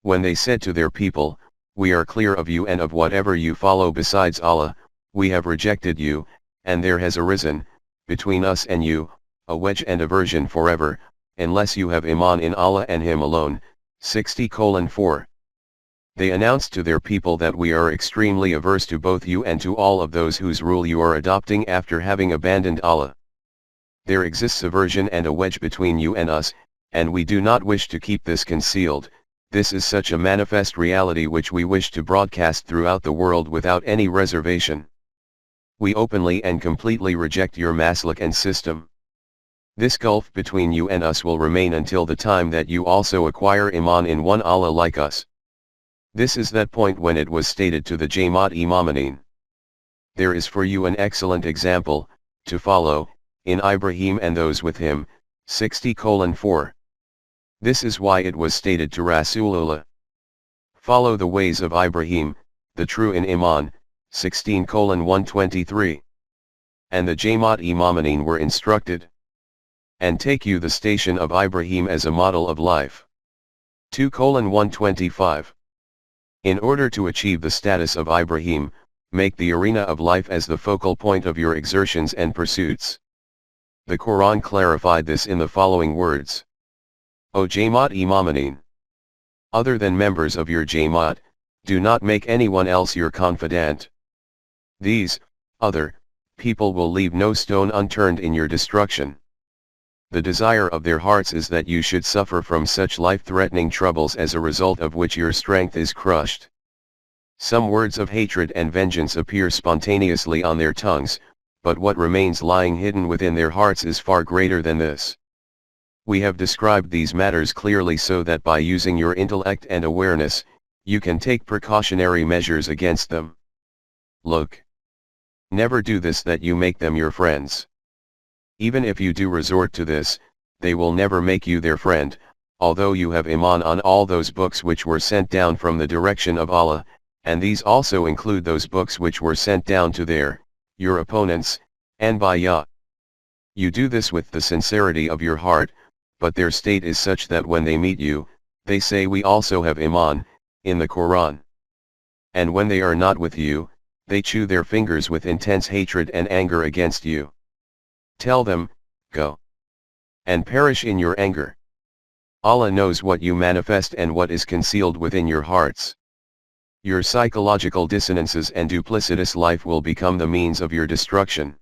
When they said to their people, we are clear of you and of whatever you follow besides Allah, we have rejected you, and there has arisen, between us and you, a wedge and aversion forever, unless you have Iman in Allah and Him alone. 60:4. They announced to their people that we are extremely averse to both you and to all of those whose rule you are adopting after having abandoned Allah. There exists aversion and a wedge between you and us, and we do not wish to keep this concealed. This is such a manifest reality which we wish to broadcast throughout the world without any reservation. We openly and completely reject your maslak and system. This gulf between you and us will remain until the time that you also acquire Iman in one Allah like us. This is that point when it was stated to the Jamaat-e-Mu'minin. There is for you an excellent example, to follow, in Ibrahim and those with him, 60:4. This is why it was stated to Rasulullah. Follow the ways of Ibrahim, the true in Iman, 16:123. And the Jamaat-e-Mu'minin were instructed. And take you the station of Ibrahim as a model of life. 2:125. In order to achieve the status of Ibrahim, make the arena of life as the focal point of your exertions and pursuits. The Quran clarified this in the following words. O Jamaat-e-Mu'minin! Other than members of your Jamaat, do not make anyone else your confidant. These, other, people will leave no stone unturned in your destruction. The desire of their hearts is that you should suffer from such life-threatening troubles as a result of which your strength is crushed. Some words of hatred and vengeance appear spontaneously on their tongues, but what remains lying hidden within their hearts is far greater than this. We have described these matters clearly so that by using your intellect and awareness, you can take precautionary measures against them. Look. Never do this that you make them your friends. Even if you do resort to this, they will never make you their friend, although you have Iman on all those books which were sent down from the direction of Allah, and these also include those books which were sent down to your opponents, and by Yah. You do this with the sincerity of your heart, but their state is such that when they meet you, they say we also have Iman, in the Quran. And when they are not with you, they chew their fingers with intense hatred and anger against you. Tell them, go and perish in your anger. Allah knows what you manifest and what is concealed within your hearts. Your psychological dissonances and duplicitous life will become the means of your destruction.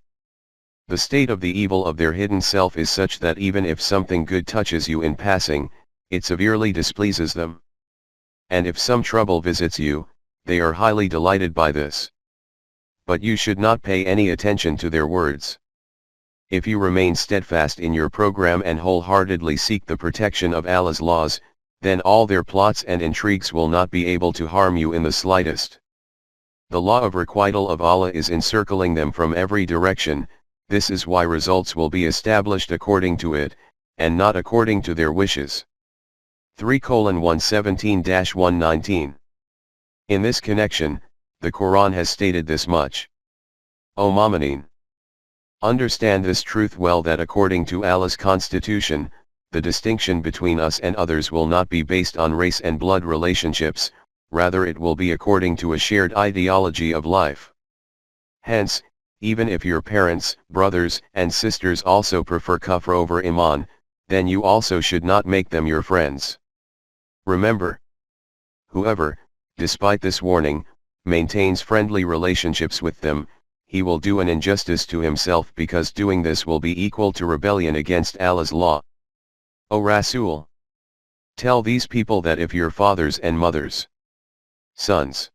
The state of the evil of their hidden self is such that even if something good touches you in passing, it severely displeases them. And if some trouble visits you, they are highly delighted by this. But you should not pay any attention to their words. If you remain steadfast in your program and wholeheartedly seek the protection of Allah's laws, then all their plots and intrigues will not be able to harm you in the slightest. The law of requital of Allah is encircling them from every direction. This is why results will be established according to it, and not according to their wishes. 3:117-119. In this connection, the Quran has stated this much. O Mu'mineen! Understand this truth well, that according to Allah's constitution, the distinction between us and others will not be based on race and blood relationships, rather it will be according to a shared ideology of life. Hence, even if your parents, brothers and sisters also prefer kufr over iman, then you also should not make them your friends. Remember, whoever, despite this warning, maintains friendly relationships with them, he will do an injustice to himself, because doing this will be equal to rebellion against Allah's law. O Rasool! Tell these people that if your fathers and mothers, sons,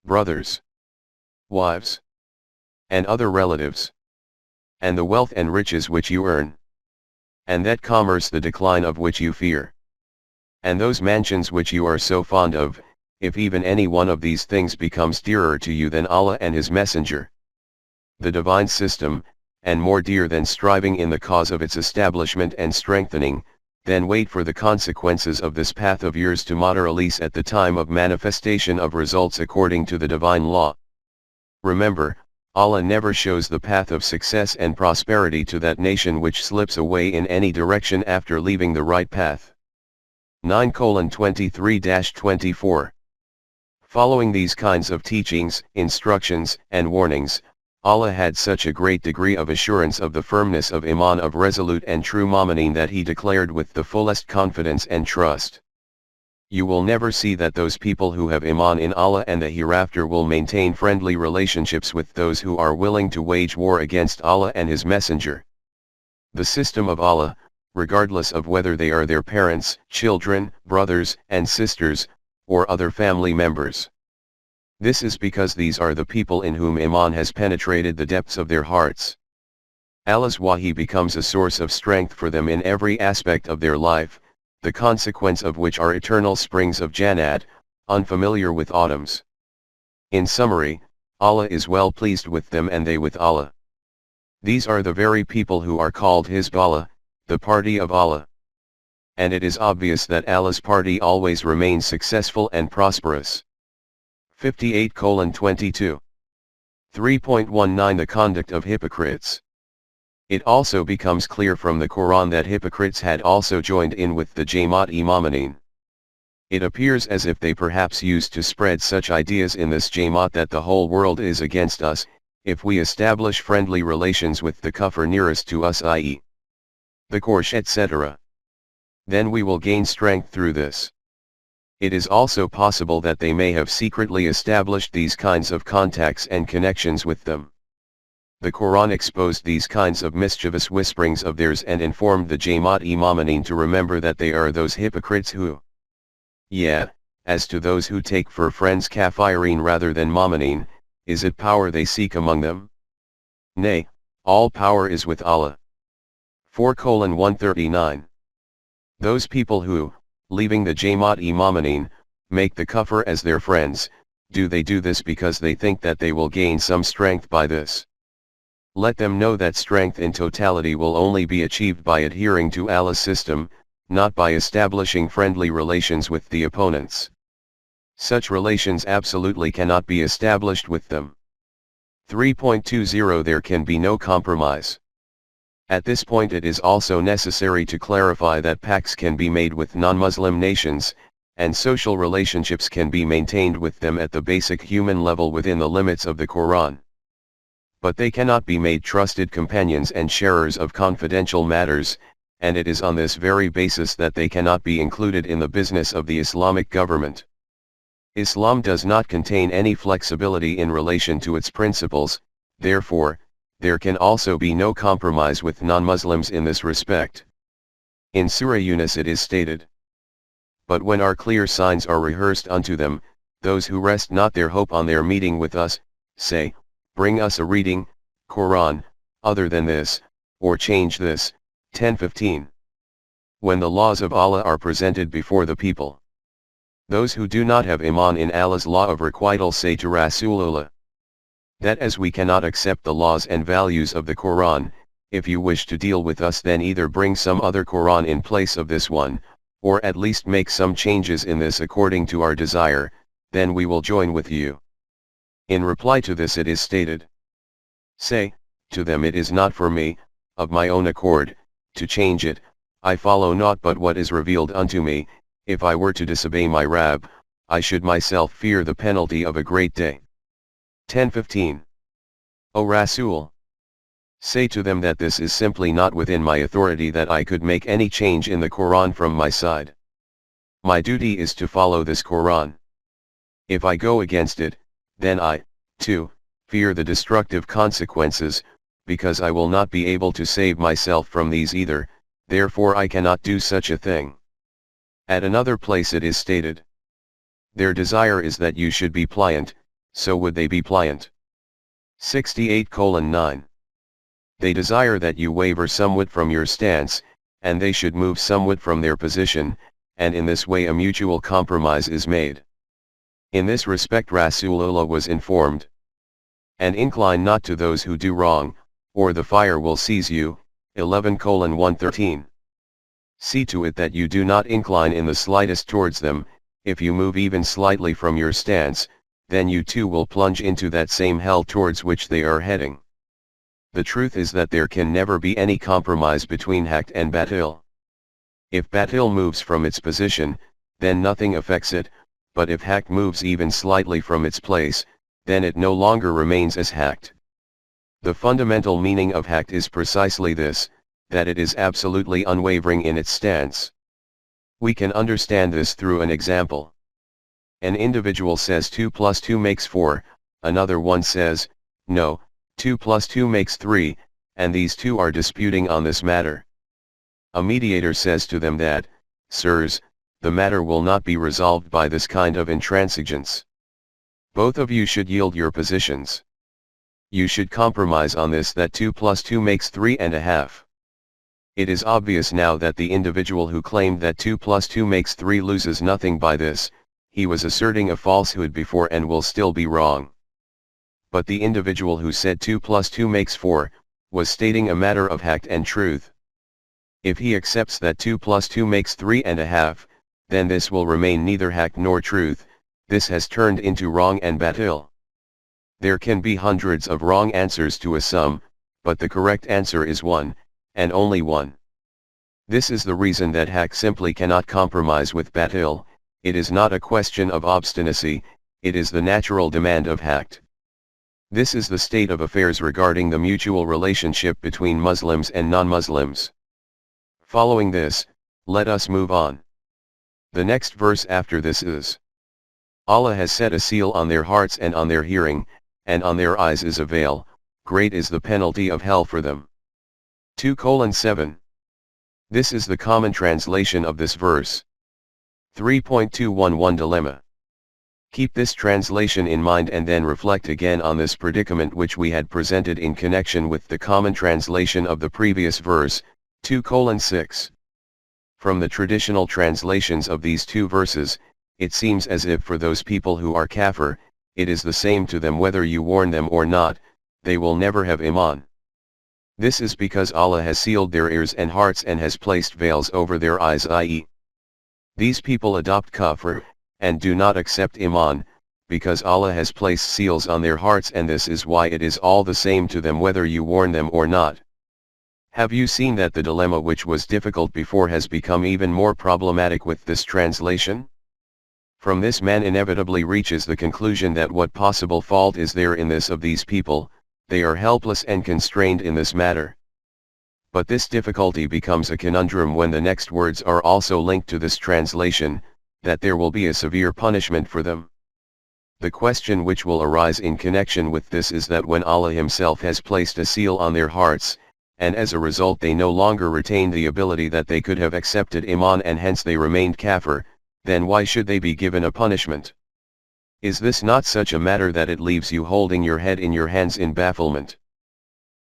brothers, wives, and other relatives, and the wealth and riches which you earn, and that commerce the decline of which you fear, and those mansions which you are so fond of, if even any one of these things becomes dearer to you than Allah and His Messenger, the divine system, and more dear than striving in the cause of its establishment and strengthening, then wait for the consequences of this path of yours to materialize at the time of manifestation of results according to the divine law. Remember, Allah never shows the path of success and prosperity to that nation which slips away in any direction after leaving the right path. 9:23-24. Following these kinds of teachings, instructions, and warnings, Allah had such a great degree of assurance of the firmness of iman of resolute and true mu'mineen that He declared with the fullest confidence and trust. You will never see that those people who have iman in Allah and the hereafter will maintain friendly relationships with those who are willing to wage war against Allah and His Messenger. The system of Allah, regardless of whether they are their parents, children, brothers and sisters, or other family members. This is because these are the people in whom iman has penetrated the depths of their hearts. Allah's wahi becomes a source of strength for them in every aspect of their life, the consequence of which are eternal springs of Jannat, unfamiliar with autumns. In summary, Allah is well pleased with them and they with Allah. These are the very people who are called Hizb Allah, the party of Allah. And it is obvious that Allah's party always remains successful and prosperous. 58:22. 3.19 The conduct of hypocrites. It also becomes clear from the Quran that hypocrites had also joined in with the Jamaat-e-Mu'mineen. It appears as if they perhaps used to spread such ideas in this Jamaat that the whole world is against us, if we establish friendly relations with the kufr nearest to us, i.e. the Quraysh etc. Then we will gain strength through this. It is also possible that they may have secretly established these kinds of contacts and connections with them. The Quran exposed these kinds of mischievous whisperings of theirs and informed the Jamaat-e-Mu'mineen to remember that they are those hypocrites who, as to those who take for friends kafirin rather than mu'mineen, is it power they seek among them? Nay, all power is with Allah. 4:139. Those people who, leaving the Jamaat-e-Mu'mineen, make the kufr as their friends, do they do this because they think that they will gain some strength by this? Let them know that strength in totality will only be achieved by adhering to Allah's system, not by establishing friendly relations with the opponents. Such relations absolutely cannot be established with them. 3.20 There can be no compromise. At this point it is also necessary to clarify that pacts can be made with non-Muslim nations, and social relationships can be maintained with them at the basic human level within the limits of the Quran. But they cannot be made trusted companions and sharers of confidential matters, and it is on this very basis that they cannot be included in the business of the Islamic government. Islam does not contain any flexibility in relation to its principles, therefore, there can also be no compromise with non-Muslims in this respect. In Surah Yunus it is stated, "But when our clear signs are rehearsed unto them, those who rest not their hope on their meeting with us, say, Bring us a reading, Quran, other than this, or change this. 10:15. When the laws of Allah are presented before the people, those who do not have iman in Allah's law of requital say to Rasulullah that as we cannot accept the laws and values of the Quran, if you wish to deal with us then either bring some other Quran in place of this one, or at least make some changes in this according to our desire, then we will join with you. In reply to this it is stated, say to them, it is not for me, of my own accord, to change it. I follow naught but what is revealed unto me. If I were to disobey my Rabb, I should myself fear the penalty of a great day. 10:15. O Rasool, say to them that this is simply not within my authority that I could make any change in the Quran from my side. My duty is to follow this Quran. If I go against it, then I, too, fear the destructive consequences, because I will not be able to save myself from these either, therefore I cannot do such a thing. At another place it is stated, their desire is that you should be pliant, so would they be pliant. 68:9. They desire that you waver somewhat from your stance, and they should move somewhat from their position, and in this way a mutual compromise is made. In this respect Rasulullah was informed, and incline not to those who do wrong, or the fire will seize you. 11:113. See to it that you do not incline in the slightest towards them. If you move even slightly from your stance, then you too will plunge into that same hell towards which they are heading. The truth is that there can never be any compromise between haqq and batil. If batil moves from its position, then nothing affects it, but if haqq moves even slightly from its place, then it no longer remains as haqq. The fundamental meaning of haqq is precisely this, that it is absolutely unwavering in its stance. We can understand this through an example. An individual says 2 plus 2 makes 4, another one says, no, 2 plus 2 makes 3, and these two are disputing on this matter. A mediator says to them that, sirs, the matter will not be resolved by this kind of intransigence. Both of you should yield your positions. You should compromise on this, that 2 plus 2 makes 3.5. It is obvious now that the individual who claimed that 2 plus 2 makes 3 loses nothing by this. He was asserting a falsehood before and will still be wrong. But the individual who said 2 plus 2 makes 4, was stating a matter of haqq and truth. If he accepts that 2 plus 2 makes 3.5, then this will remain neither haqq nor truth. This has turned into wrong and batil. There can be hundreds of wrong answers to a sum, but the correct answer is one, and only one. This is the reason that haqq simply cannot compromise with batil. It is not a question of obstinacy, it is the natural demand of haqq. This is the state of affairs regarding the mutual relationship between Muslims and non-Muslims. Following this, let us move on. The next verse after this is, Allah has set a seal on their hearts and on their hearing, and on their eyes is a veil, great is the penalty of hell for them. 2:7. This is the common translation of this verse. 3.211 Dilemma. Keep this translation in mind and then reflect again on this predicament which we had presented in connection with the common translation of the previous verse, 2:6. From the traditional translations of these two verses, it seems as if for those people who are kafir, it is the same to them whether you warn them or not, they will never have iman. This is because Allah has sealed their ears and hearts and has placed veils over their eyes, i.e., these people adopt kafir, and do not accept iman, because Allah has placed seals on their hearts, and this is why it is all the same to them whether you warn them or not. Have you seen that the dilemma which was difficult before has become even more problematic with this translation? From this man inevitably reaches the conclusion that what possible fault is there in this of these people, they are helpless and constrained in this matter. But this difficulty becomes a conundrum when the next words are also linked to this translation, that there will be a severe punishment for them. The question which will arise in connection with this is that when Allah Himself has placed a seal on their hearts, and as a result they no longer retain the ability that they could have accepted iman and hence they remained kafir, then why should they be given a punishment? Is this not such a matter that it leaves you holding your head in your hands in bafflement?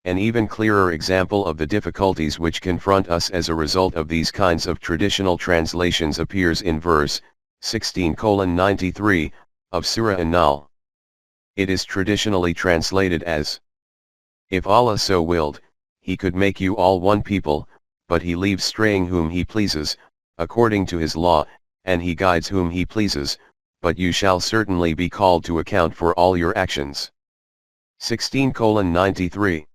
An even clearer example of the difficulties which confront us as a result of these kinds of traditional translations appears in verse 16:93 of Sura An-Nahl. It is traditionally translated as, "If Allah so willed, He could make you all one people, but He leaves straying whom He pleases, according to His law, and He guides whom He pleases, but you shall certainly be called to account for all your actions." 16:93.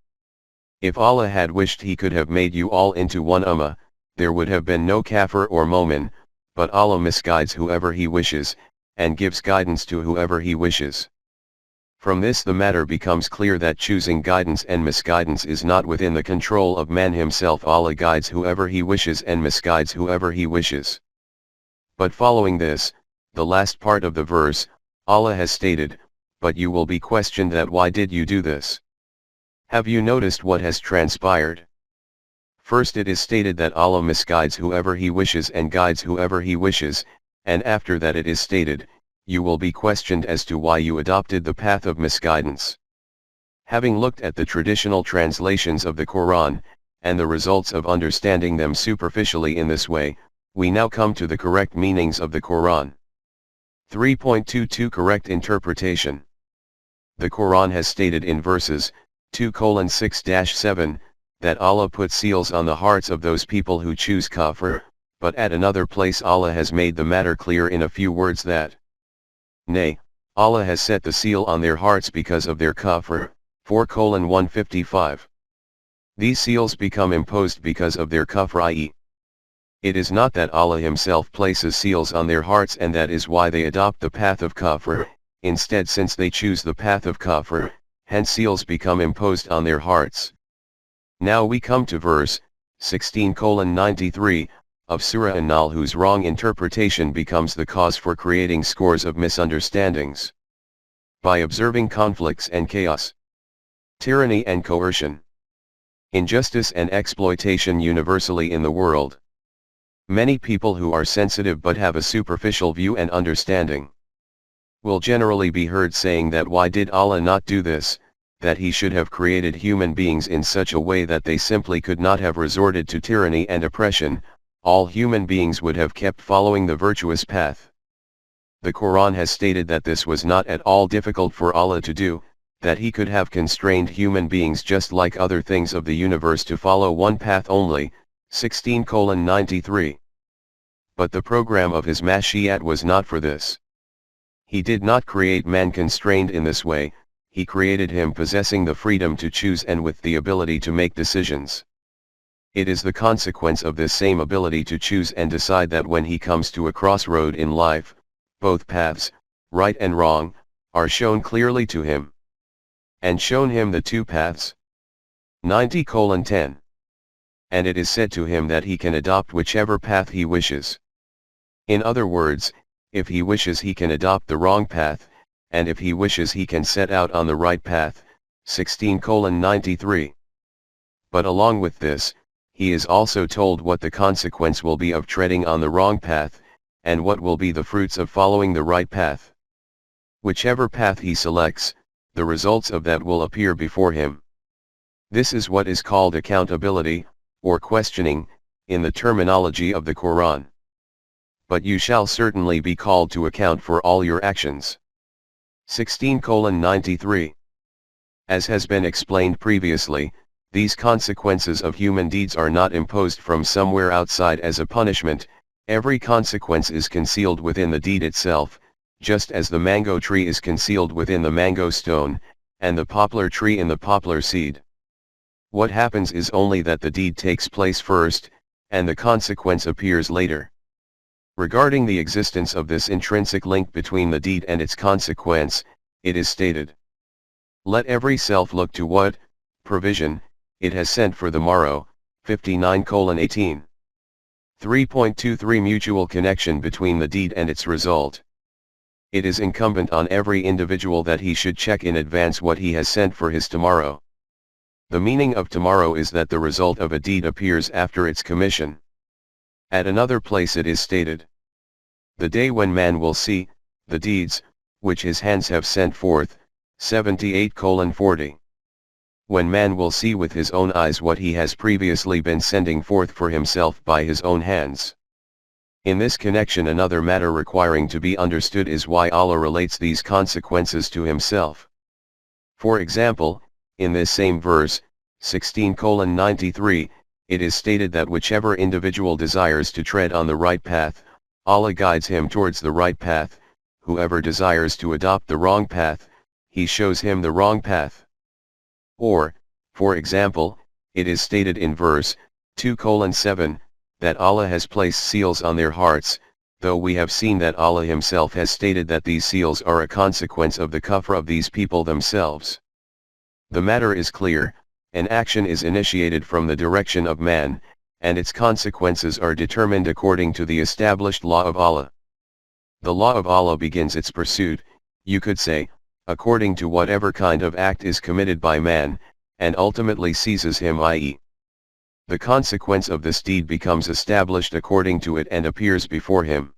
If Allah had wished He could have made you all into one ummah, there would have been no kafir or mu'min, but Allah misguides whoever He wishes, and gives guidance to whoever He wishes. From this the matter becomes clear that choosing guidance and misguidance is not within the control of man himself. Allah guides whoever He wishes and misguides whoever He wishes. But following this, the last part of the verse, Allah has stated, "But you will be questioned that why did you do this?" Have you noticed what has transpired? First it is stated that Allah misguides whoever He wishes and guides whoever He wishes, and after that it is stated, you will be questioned as to why you adopted the path of misguidance. Having looked at the traditional translations of the Quran, and the results of understanding them superficially in this way, we now come to the correct meanings of the Quran. 3.22 Correct interpretation. The Quran has stated in verses 2:6-7, that Allah put seals on the hearts of those people who choose kafir, but at another place Allah has made the matter clear in a few words that, "Nay, Allah has set the seal on their hearts because of their kafir." 4:155. These seals become imposed because of their kafir, i.e., it is not that Allah Himself places seals on their hearts and that is why they adopt the path of kafir. Instead, since they choose the path of kafir, hence seals become imposed on their hearts. Now we come to verse 16:93 of Surah An-Nahl, whose wrong interpretation becomes the cause for creating scores of misunderstandings. By observing conflicts and chaos, tyranny and coercion, injustice and exploitation universally in the world, many people who are sensitive but have a superficial view and understanding will generally be heard saying that why did Allah not do this, that He should have created human beings in such a way that they simply could not have resorted to tyranny and oppression, all human beings would have kept following the virtuous path. The Quran has stated that this was not at all difficult for Allah to do, that He could have constrained human beings just like other things of the universe to follow one path only. 16:93. But the program of His Mashiach was not for this. He did not create man constrained in this way, He created him possessing the freedom to choose and with the ability to make decisions. It is the consequence of this same ability to choose and decide that when he comes to a crossroad in life, both paths, right and wrong, are shown clearly to him. And shown him the two paths. 90:10. And it is said to him that he can adopt whichever path he wishes. In other words, if he wishes he can adopt the wrong path, and if he wishes he can set out on the right path. 16:93. But along with this, he is also told what the consequence will be of treading on the wrong path, and what will be the fruits of following the right path. Whichever path he selects, the results of that will appear before him. This is what is called accountability, or questioning, in the terminology of the Quran. But you shall certainly be called to account for all your actions. 16:93. As has been explained previously, these consequences of human deeds are not imposed from somewhere outside as a punishment. Every consequence is concealed within the deed itself, just as the mango tree is concealed within the mango stone, and the poplar tree in the poplar seed. What happens is only that the deed takes place first, and the consequence appears later. Regarding the existence of this intrinsic link between the deed and its consequence, it is stated, "Let every self look to what provision it has sent for the morrow." 59:18. 3.23 Mutual connection between the deed and its result. It is incumbent on every individual that he should check in advance what he has sent for his tomorrow. The meaning of tomorrow is that the result of a deed appears after its commission. At another place it is stated, "The day when man will see the deeds which his hands have sent forth." 78:40. when man will see with his own eyes what he has previously been sending forth for himself by his own hands. In this connection, another matter requiring to be understood is why Allah relates these consequences to himself. For example, in this same verse, 16:93, it is stated that whichever individual desires to tread on the right path, Allah guides him towards the right path, whoever desires to adopt the wrong path, he shows him the wrong path. Or, for example, it is stated in verse 2:7, that Allah has placed seals on their hearts, though we have seen that Allah himself has stated that these seals are a consequence of the kufr of these people themselves. The matter is clear, an action is initiated from the direction of man, and its consequences are determined according to the established law of Allah. The law of Allah begins its pursuit, you could say, according to whatever kind of act is committed by man, and ultimately seizes him, i.e., the consequence of this deed becomes established according to it and appears before him.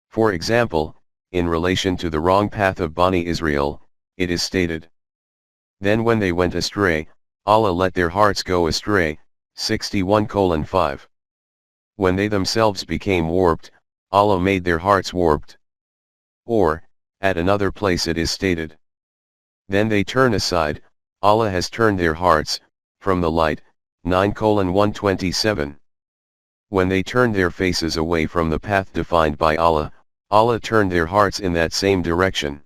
For example, in relation to the wrong path of Bani Israel, it is stated, "Then when they went astray, Allah let their hearts go astray," 61:5. When they themselves became warped, Allah made their hearts warped. Or, at another place it is stated, "Then they turn aside, Allah has turned their hearts, from the light," 9:127. When they turned their faces away from the path defined by Allah, Allah turned their hearts in that same direction.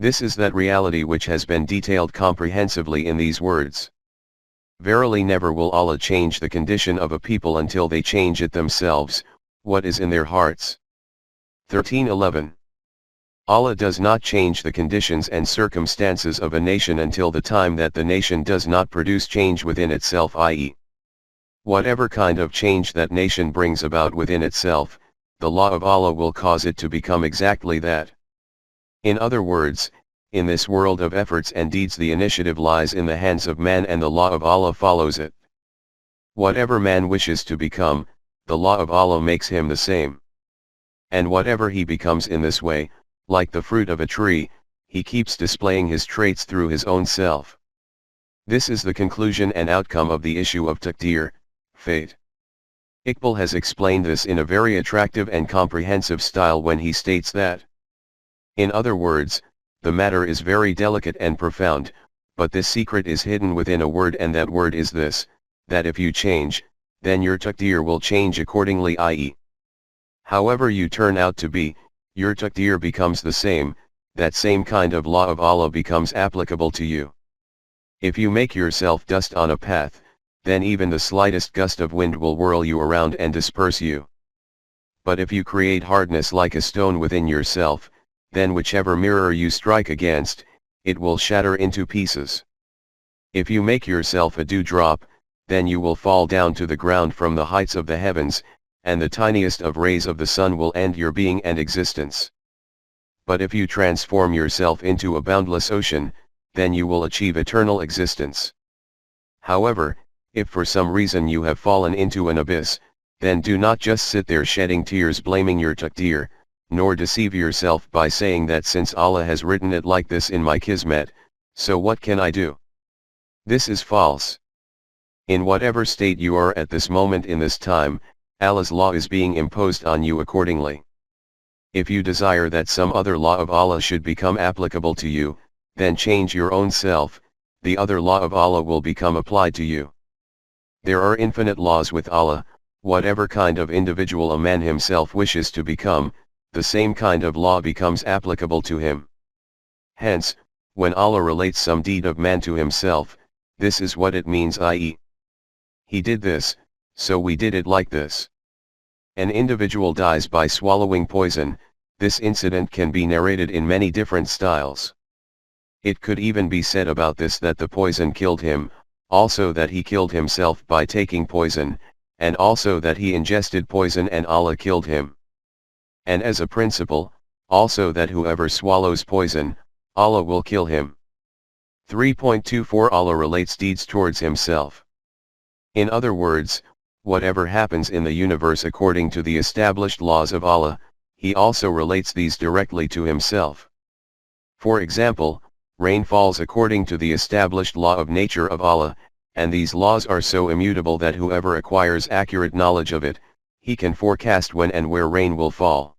This is that reality which has been detailed comprehensively in these words. Verily never will Allah change the condition of a people until they change it themselves, what is in their hearts. 13:11. Allah does not change the conditions and circumstances of a nation until the time that the nation does not produce change within itself, i.e., whatever kind of change that nation brings about within itself, the law of Allah will cause it to become exactly that. In other words, in this world of efforts and deeds the initiative lies in the hands of man and the law of Allah follows it. Whatever man wishes to become, the law of Allah makes him the same. And whatever he becomes in this way, like the fruit of a tree, he keeps displaying his traits through his own self. This is the conclusion and outcome of the issue of taqdir, fate. Iqbal has explained this in a very attractive and comprehensive style when he states that, in other words, the matter is very delicate and profound, but this secret is hidden within a word, and that word is this, that if you change, then your taqdir will change accordingly, i.e., however you turn out to be, your taqdir becomes the same, that same kind of law of Allah becomes applicable to you. If you make yourself dust on a path, then even the slightest gust of wind will whirl you around and disperse you. But if you create hardness like a stone within yourself, then whichever mirror you strike against, it will shatter into pieces. If you make yourself a dewdrop, then you will fall down to the ground from the heights of the heavens, and the tiniest of rays of the sun will end your being and existence. But if you transform yourself into a boundless ocean, then you will achieve eternal existence. However, if for some reason you have fallen into an abyss, then do not just sit there shedding tears blaming your taqdir, nor deceive yourself by saying that since Allah has written it like this in my kismet, so what can I do? This is false. In whatever state you are at this moment in this time, Allah's law is being imposed on you accordingly. If you desire that some other law of Allah should become applicable to you, then change your own self, the other law of Allah will become applied to you. There are infinite laws with Allah, whatever kind of individual a man himself wishes to become, the same kind of law becomes applicable to him. Hence, when Allah relates some deed of man to himself, this is what it means, i.e., he did this, so we did it like this. An individual dies by swallowing poison, this incident can be narrated in many different styles. It could even be said about this that the poison killed him, also that he killed himself by taking poison, and also that he ingested poison and Allah killed him. And as a principle, also that whoever swallows poison, Allah will kill him. 3.24 Allah relates deeds towards himself. In other words, whatever happens in the universe according to the established laws of Allah, he also relates these directly to himself. For example, rain falls according to the established law of nature of Allah, and these laws are so immutable that whoever acquires accurate knowledge of it, he can forecast when and where rain will fall.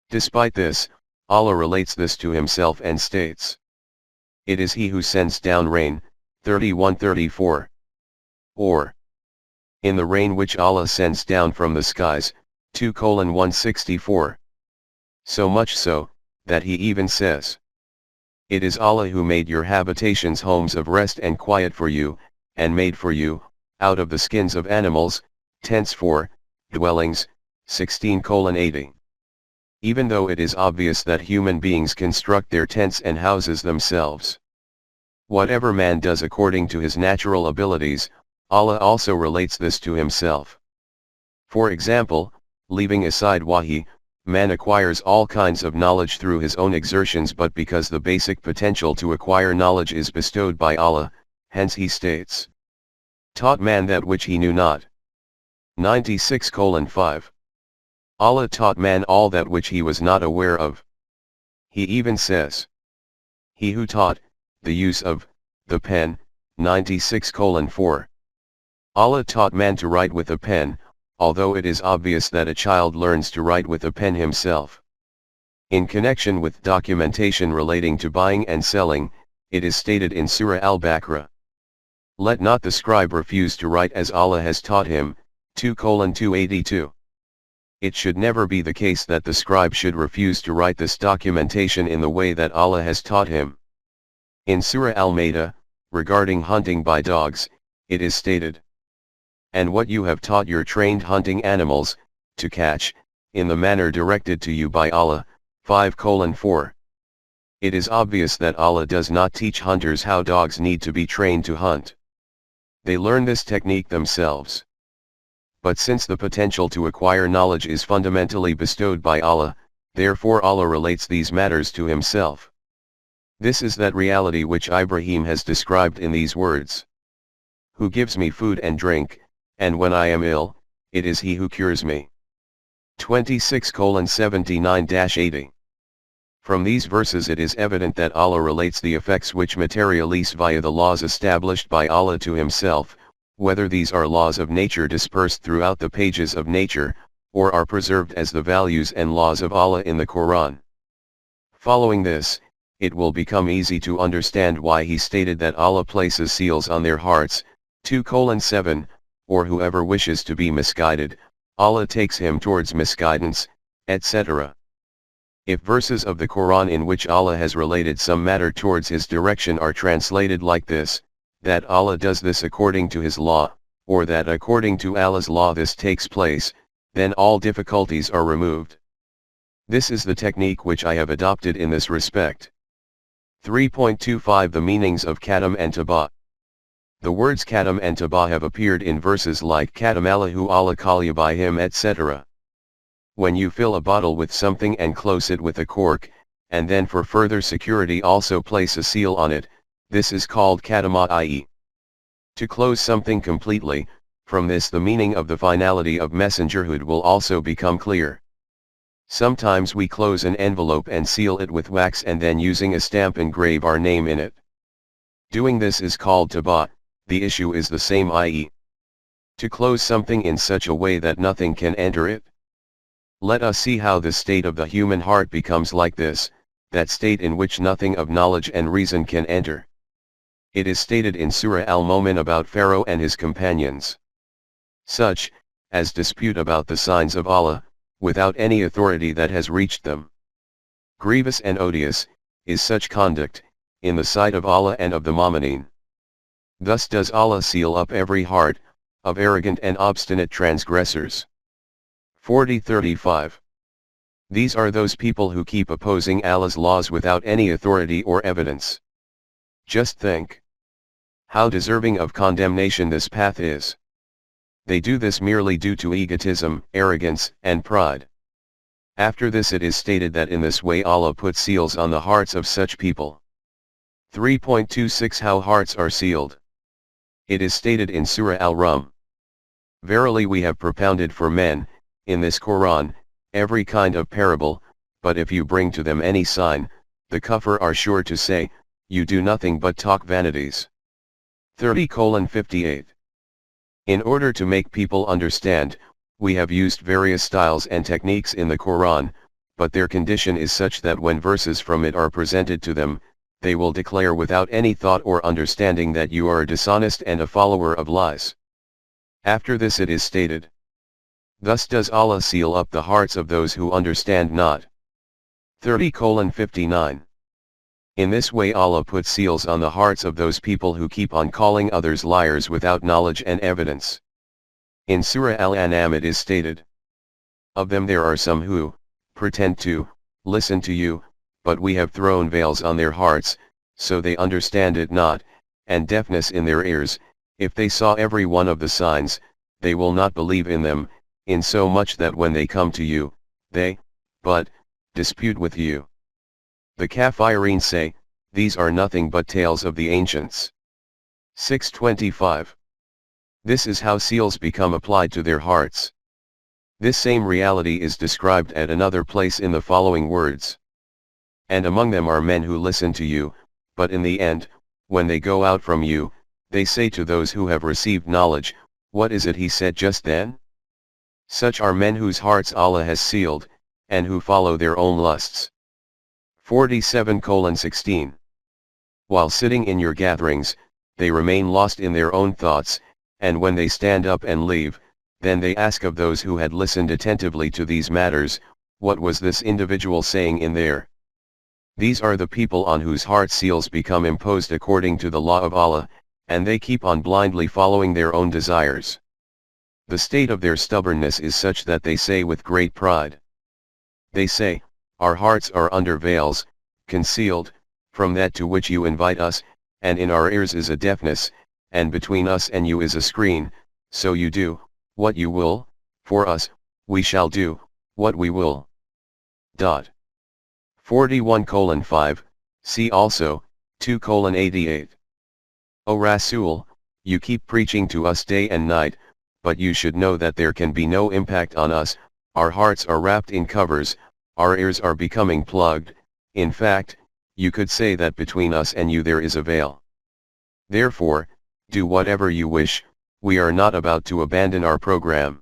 Despite this, Allah relates this to himself and states, "It is he who sends down rain," 31:34. Or, "In the rain which Allah sends down from the skies," 2:164. So much so, that he even says, "It is Allah who made your habitations homes of rest and quiet for you, and made for you, out of the skins of animals, tents for dwellings," 16:80. Even though it is obvious that human beings construct their tents and houses themselves. Whatever man does according to his natural abilities, Allah also relates this to himself. For example, leaving aside wahi, man acquires all kinds of knowledge through his own exertions, but because the basic potential to acquire knowledge is bestowed by Allah, hence he states, "Taught man that which he knew not." 96:5. Allah taught man all that which he was not aware of. He even says, "He who taught, the use of, the pen," 96:4. Allah taught man to write with a pen, although it is obvious that a child learns to write with a pen himself. In connection with documentation relating to buying and selling, it is stated in Surah Al-Baqarah, "Let not the scribe refuse to write as Allah has taught him," 2:282. It should never be the case that the scribe should refuse to write this documentation in the way that Allah has taught him. In Surah Al-Ma'idah, regarding hunting by dogs, it is stated, "And what you have taught your trained hunting animals, to catch, in the manner directed to you by Allah," 5:4. It is obvious that Allah does not teach hunters how dogs need to be trained to hunt. They learn this technique themselves. But since the potential to acquire knowledge is fundamentally bestowed by Allah, therefore Allah relates these matters to himself. This is that reality which Ibrahim has described in these words, "Who gives me food and drink, and when I am ill, it is he who cures me." 26:79-80. From these verses it is evident that Allah relates the effects which materialize via the laws established by Allah to himself, whether these are laws of nature dispersed throughout the pages of nature, or are preserved as the values and laws of Allah in the Quran. Following this, it will become easy to understand why he stated that Allah places seals on their hearts, 2:7, or whoever wishes to be misguided, Allah takes him towards misguidance, etc. If verses of the Quran in which Allah has related some matter towards his direction are translated like this, that Allah does this according to his law, or that according to Allah's law this takes place, then all difficulties are removed. This is the technique which I have adopted in this respect. 3.25 The meanings of Kadam and Taba. The words Kadam and Taba have appeared in verses like Kadam Allahu Allah Kalya by him, etc. When you fill a bottle with something and close it with a cork, and then for further security also place a seal on it, this is called Kadama, i.e. to close something completely. From this the meaning of the finality of messengerhood will also become clear. Sometimes we close an envelope and seal it with wax and then using a stamp engrave our name in it. Doing this is called taba. The issue is the same, i.e. to close something in such a way that nothing can enter it. Let us see how the state of the human heart becomes like this, that state in which nothing of knowledge and reason can enter. It is stated in Surah Al-Mu'min about Pharaoh and his companions. Such, as dispute about the signs of Allah, without any authority that has reached them. Grievous and odious, is such conduct, in the sight of Allah and of the Mu'mineen. Thus does Allah seal up every heart, of arrogant and obstinate transgressors. 40:35. These are those people who keep opposing Allah's laws without any authority or evidence. Just think how deserving of condemnation this path is. They do this merely due to egotism, arrogance, and pride. After this it is stated that in this way Allah put seals on the hearts of such people. 3.26 How hearts are sealed. It is stated in Surah Al-Rum, "Verily we have propounded for men, in this Quran, every kind of parable, but if you bring to them any sign, the kuffar are sure to say, you do nothing but talk vanities. 30:58. In order to make people understand, we have used various styles and techniques in the Quran, but their condition is such that when verses from it are presented to them, they will declare without any thought or understanding that you are dishonest and a follower of lies. After this it is stated, thus does Allah seal up the hearts of those who understand not. 30:59. In this way Allah puts seals on the hearts of those people who keep on calling others liars without knowledge and evidence. In Surah Al-An'am it is stated, of them there are some who pretend to listen to you, but we have thrown veils on their hearts, so they understand it not, and deafness in their ears. If they saw every one of the signs, they will not believe in them, insomuch that when they come to you, they but dispute with you. The Kafireen say, these are nothing but tales of the ancients. 6:25. This is how seals become applied to their hearts. This same reality is described at another place in the following words. And among them are men who listen to you, but in the end, when they go out from you, they say to those who have received knowledge, what is it he said just then? Such are men whose hearts Allah has sealed, and who follow their own lusts. 47:16. While sitting in your gatherings, they remain lost in their own thoughts, and when they stand up and leave, then they ask of those who had listened attentively to these matters, what was this individual saying in there? These are the people on whose heart seals become imposed according to the law of Allah, and they keep on blindly following their own desires. The state of their stubbornness is such that they say with great pride. They say, our hearts are under veils, concealed, from that to which you invite us, and in our ears is a deafness, and between us and you is a screen, so you do what you will, for us, we shall do what we will. 41:5, see also, 2:88. O Rasool, you keep preaching to us day and night, but you should know that there can be no impact on us, our hearts are wrapped in covers, our ears are becoming plugged, in fact, you could say that between us and you there is a veil. Therefore, do whatever you wish, we are not about to abandon our program.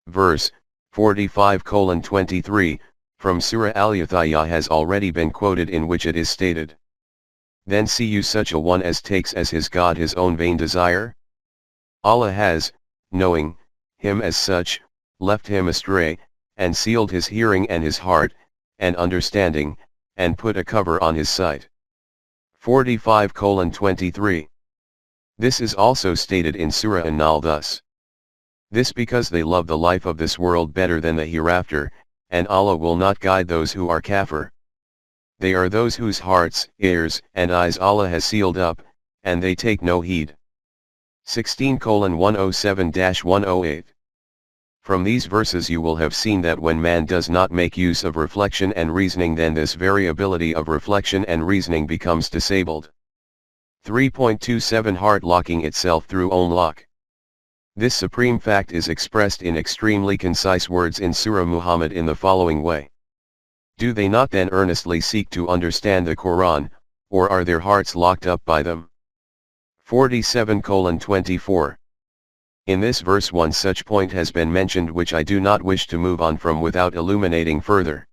Verse 45:23, from Surah Al-Yathiyah has already been quoted, in which it is stated, then see you such a one as takes as his God his own vain desire? Allah has, knowing him as such, left him astray, and sealed his hearing and his heart, and understanding, and put a cover on his sight. 45:23. This is also stated in Surah An-Nahl thus. This because they love the life of this world better than the hereafter, and Allah will not guide those who are kafir. They are those whose hearts, ears, and eyes Allah has sealed up, and they take no heed. 16:107-108. From these verses you will have seen that when man does not make use of reflection and reasoning, then this variability of reflection and reasoning becomes disabled. 3.27 Heart locking itself through own lock. This supreme fact is expressed in extremely concise words in Surah Muhammad in the following way. Do they not then earnestly seek to understand the Quran, or are their hearts locked up by them? 47:24. In this verse one such point has been mentioned which I do not wish to move on from without illuminating further.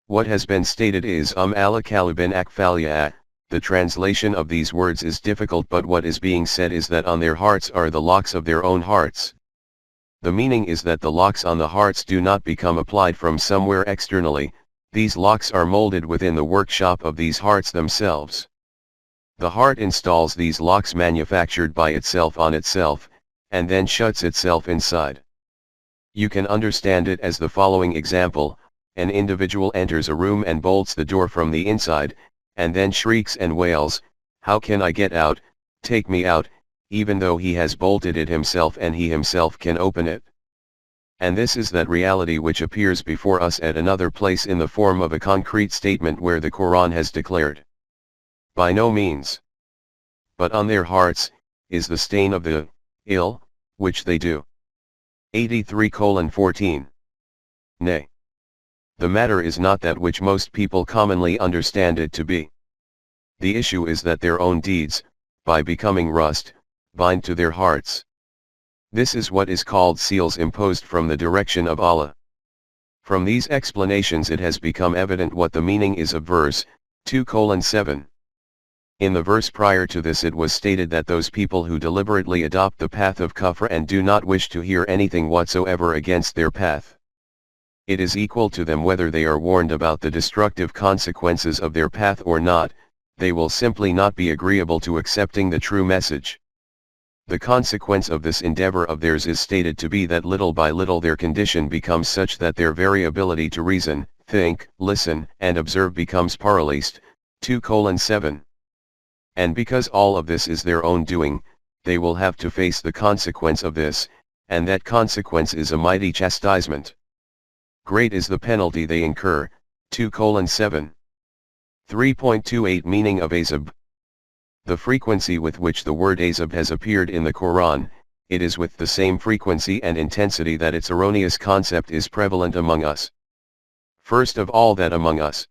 What has been stated is ala kalibin akfalia. The translation of these words is difficult, but what is being said is that on their hearts are the locks of their own hearts. The meaning is that the locks on the hearts do not become applied from somewhere externally, these locks are molded within the workshop of these hearts themselves. The heart installs these locks manufactured by itself on itself, and then shuts itself inside. You can understand it as the following example: an individual enters a room and bolts the door from the inside, and then shrieks and wails, "How can I get out? Take me out," even though he has bolted it himself and he himself can open it. And this is that reality which appears before us at another place in the form of a concrete statement where the Quran has declared, "By no means, but on their hearts is the stain of the ill which they do." 83:14. Nay, the matter is not that which most people commonly understand it to be. The issue is that their own deeds, by becoming rust, bind to their hearts. This is what is called seals imposed from the direction of Allah. From these explanations it has become evident what the meaning is of verse 2:7. In the verse prior to this it was stated that those people who deliberately adopt the path of kufr and do not wish to hear anything whatsoever against their path, it is equal to them whether they are warned about the destructive consequences of their path or not, they will simply not be agreeable to accepting the true message. The consequence of this endeavor of theirs is stated to be that little by little their condition becomes such that their very ability to reason, think, listen, and observe becomes paralyzed. 2:7. And because all of this is their own doing, they will have to face the consequence of this, and that consequence is a mighty chastisement. Great is the penalty they incur. 2:7. 3.28 Meaning of Azab. The frequency with which the word Azab has appeared in the Quran, it is with the same frequency and intensity that its erroneous concept is prevalent among us. First of all, that among us,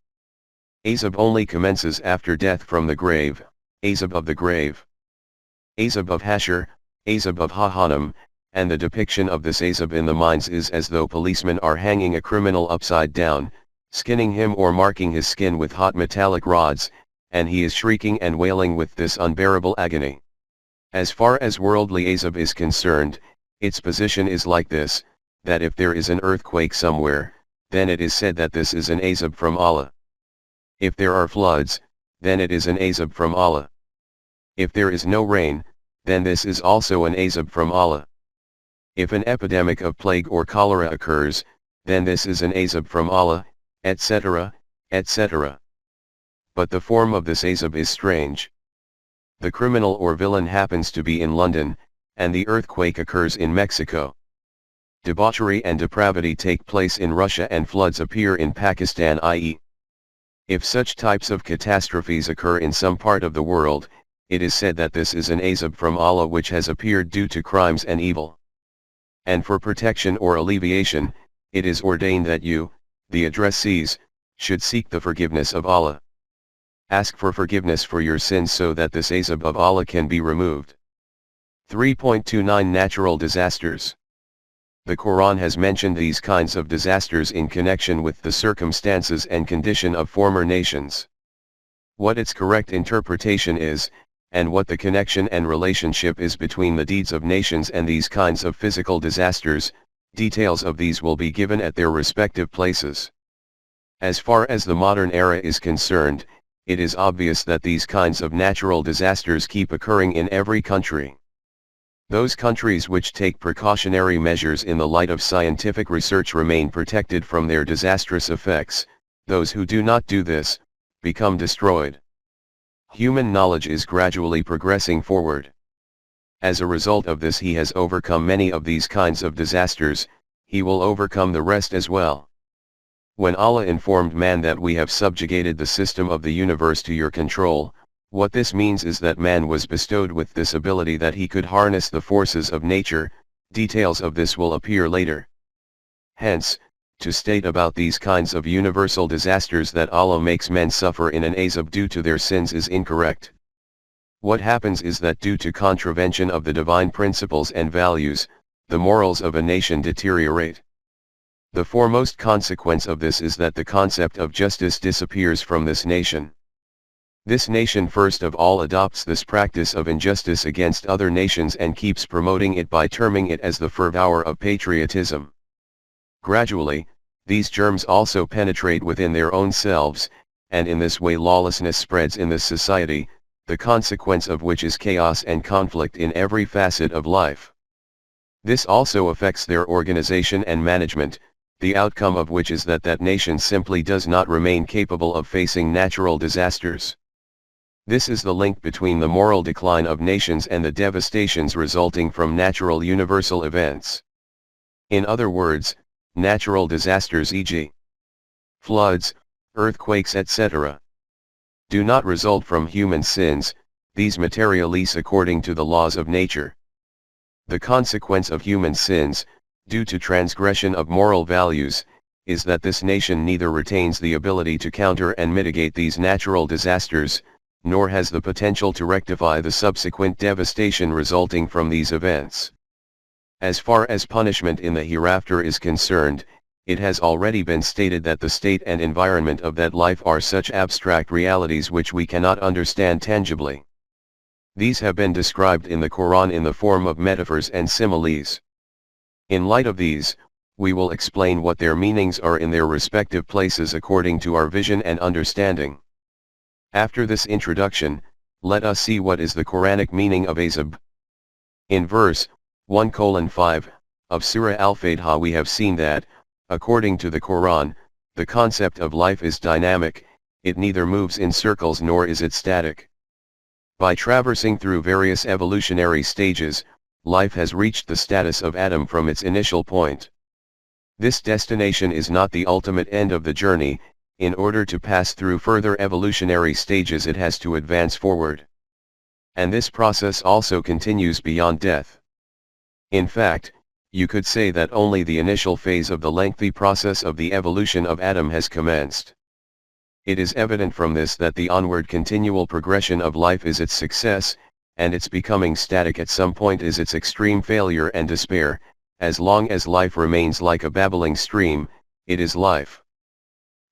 Azab only commences after death from the grave, Azab of the grave, Azab of Hashir, Azab of Jahannam, and the depiction of this Azab in the minds is as though policemen are hanging a criminal upside down, skinning him or marking his skin with hot metallic rods, and he is shrieking and wailing with this unbearable agony. As far as worldly Azab is concerned, its position is like this, that if there is an earthquake somewhere, then it is said that this is an Azab from Allah. If there are floods, then it is an Azab from Allah. If there is no rain, then this is also an Azab from Allah. If an epidemic of plague or cholera occurs, then this is an Azab from Allah, etc., etc. But the form of this Azab is strange. The criminal or villain happens to be in London, and the earthquake occurs in Mexico. Debauchery and depravity take place in Russia and floods appear in Pakistan, i.e. if such types of catastrophes occur in some part of the world, it is said that this is an Azab from Allah which has appeared due to crimes and evil. And for protection or alleviation, it is ordained that you, the addressees, should seek the forgiveness of Allah. Ask for forgiveness for your sins so that this Azab of Allah can be removed. 3.29 Natural disasters. The Quran has mentioned these kinds of disasters in connection with the circumstances and condition of former nations. What its correct interpretation is, and what the connection and relationship is between the deeds of nations and these kinds of physical disasters, details of these will be given at their respective places. As far as the modern era is concerned, it is obvious that these kinds of natural disasters keep occurring in every country. Those countries which take precautionary measures in the light of scientific research remain protected from their disastrous effects. Those who do not do this, become destroyed. Human knowledge is gradually progressing forward. As a result of this, he has overcome many of these kinds of disasters, he will overcome the rest as well. When Allah informed man that we have subjugated the system of the universe to your control, what this means is that man was bestowed with this ability that he could harness the forces of nature. Details of this will appear later. Hence, to state about these kinds of universal disasters that Allah makes men suffer in an Azab due to their sins is incorrect. What happens is that due to contravention of the divine principles and values, the morals of a nation deteriorate. The foremost consequence of this is that the concept of justice disappears from this nation. This nation first of all adopts this practice of injustice against other nations and keeps promoting it by terming it as the fervour of patriotism. Gradually, these germs also penetrate within their own selves, and in this way lawlessness spreads in this society, the consequence of which is chaos and conflict in every facet of life. This also affects their organization and management, the outcome of which is that that nation simply does not remain capable of facing natural disasters. This is the link between the moral decline of nations and the devastations resulting from natural universal events. In other words, natural disasters, e.g., floods, earthquakes, etc., do not result from human sins, these materialize according to the laws of nature. The consequence of human sins, due to transgression of moral values, is that this nation neither retains the ability to counter and mitigate these natural disasters, nor has the potential to rectify the subsequent devastation resulting from these events. As far as punishment in the hereafter is concerned, it has already been stated that the state and environment of that life are such abstract realities which we cannot understand tangibly. These have been described in the Quran in the form of metaphors and similes. In light of these, we will explain what their meanings are in their respective places according to our vision and understanding. After this introduction, let us see what is the Quranic meaning of azab. In verse 1:5 of Surah Al-Fatiha we have seen that, according to the Quran, the concept of life is dynamic, it neither moves in circles nor is it static. By traversing through various evolutionary stages, life has reached the status of Adam from its initial point. This destination is not the ultimate end of the journey. In order to pass through further evolutionary stages it has to advance forward. And this process also continues beyond death. In fact, you could say that only the initial phase of the lengthy process of the evolution of Adam has commenced. It is evident from this that the onward continual progression of life is its success, and its becoming static at some point is its extreme failure and despair. As long as life remains like a babbling stream, it is life.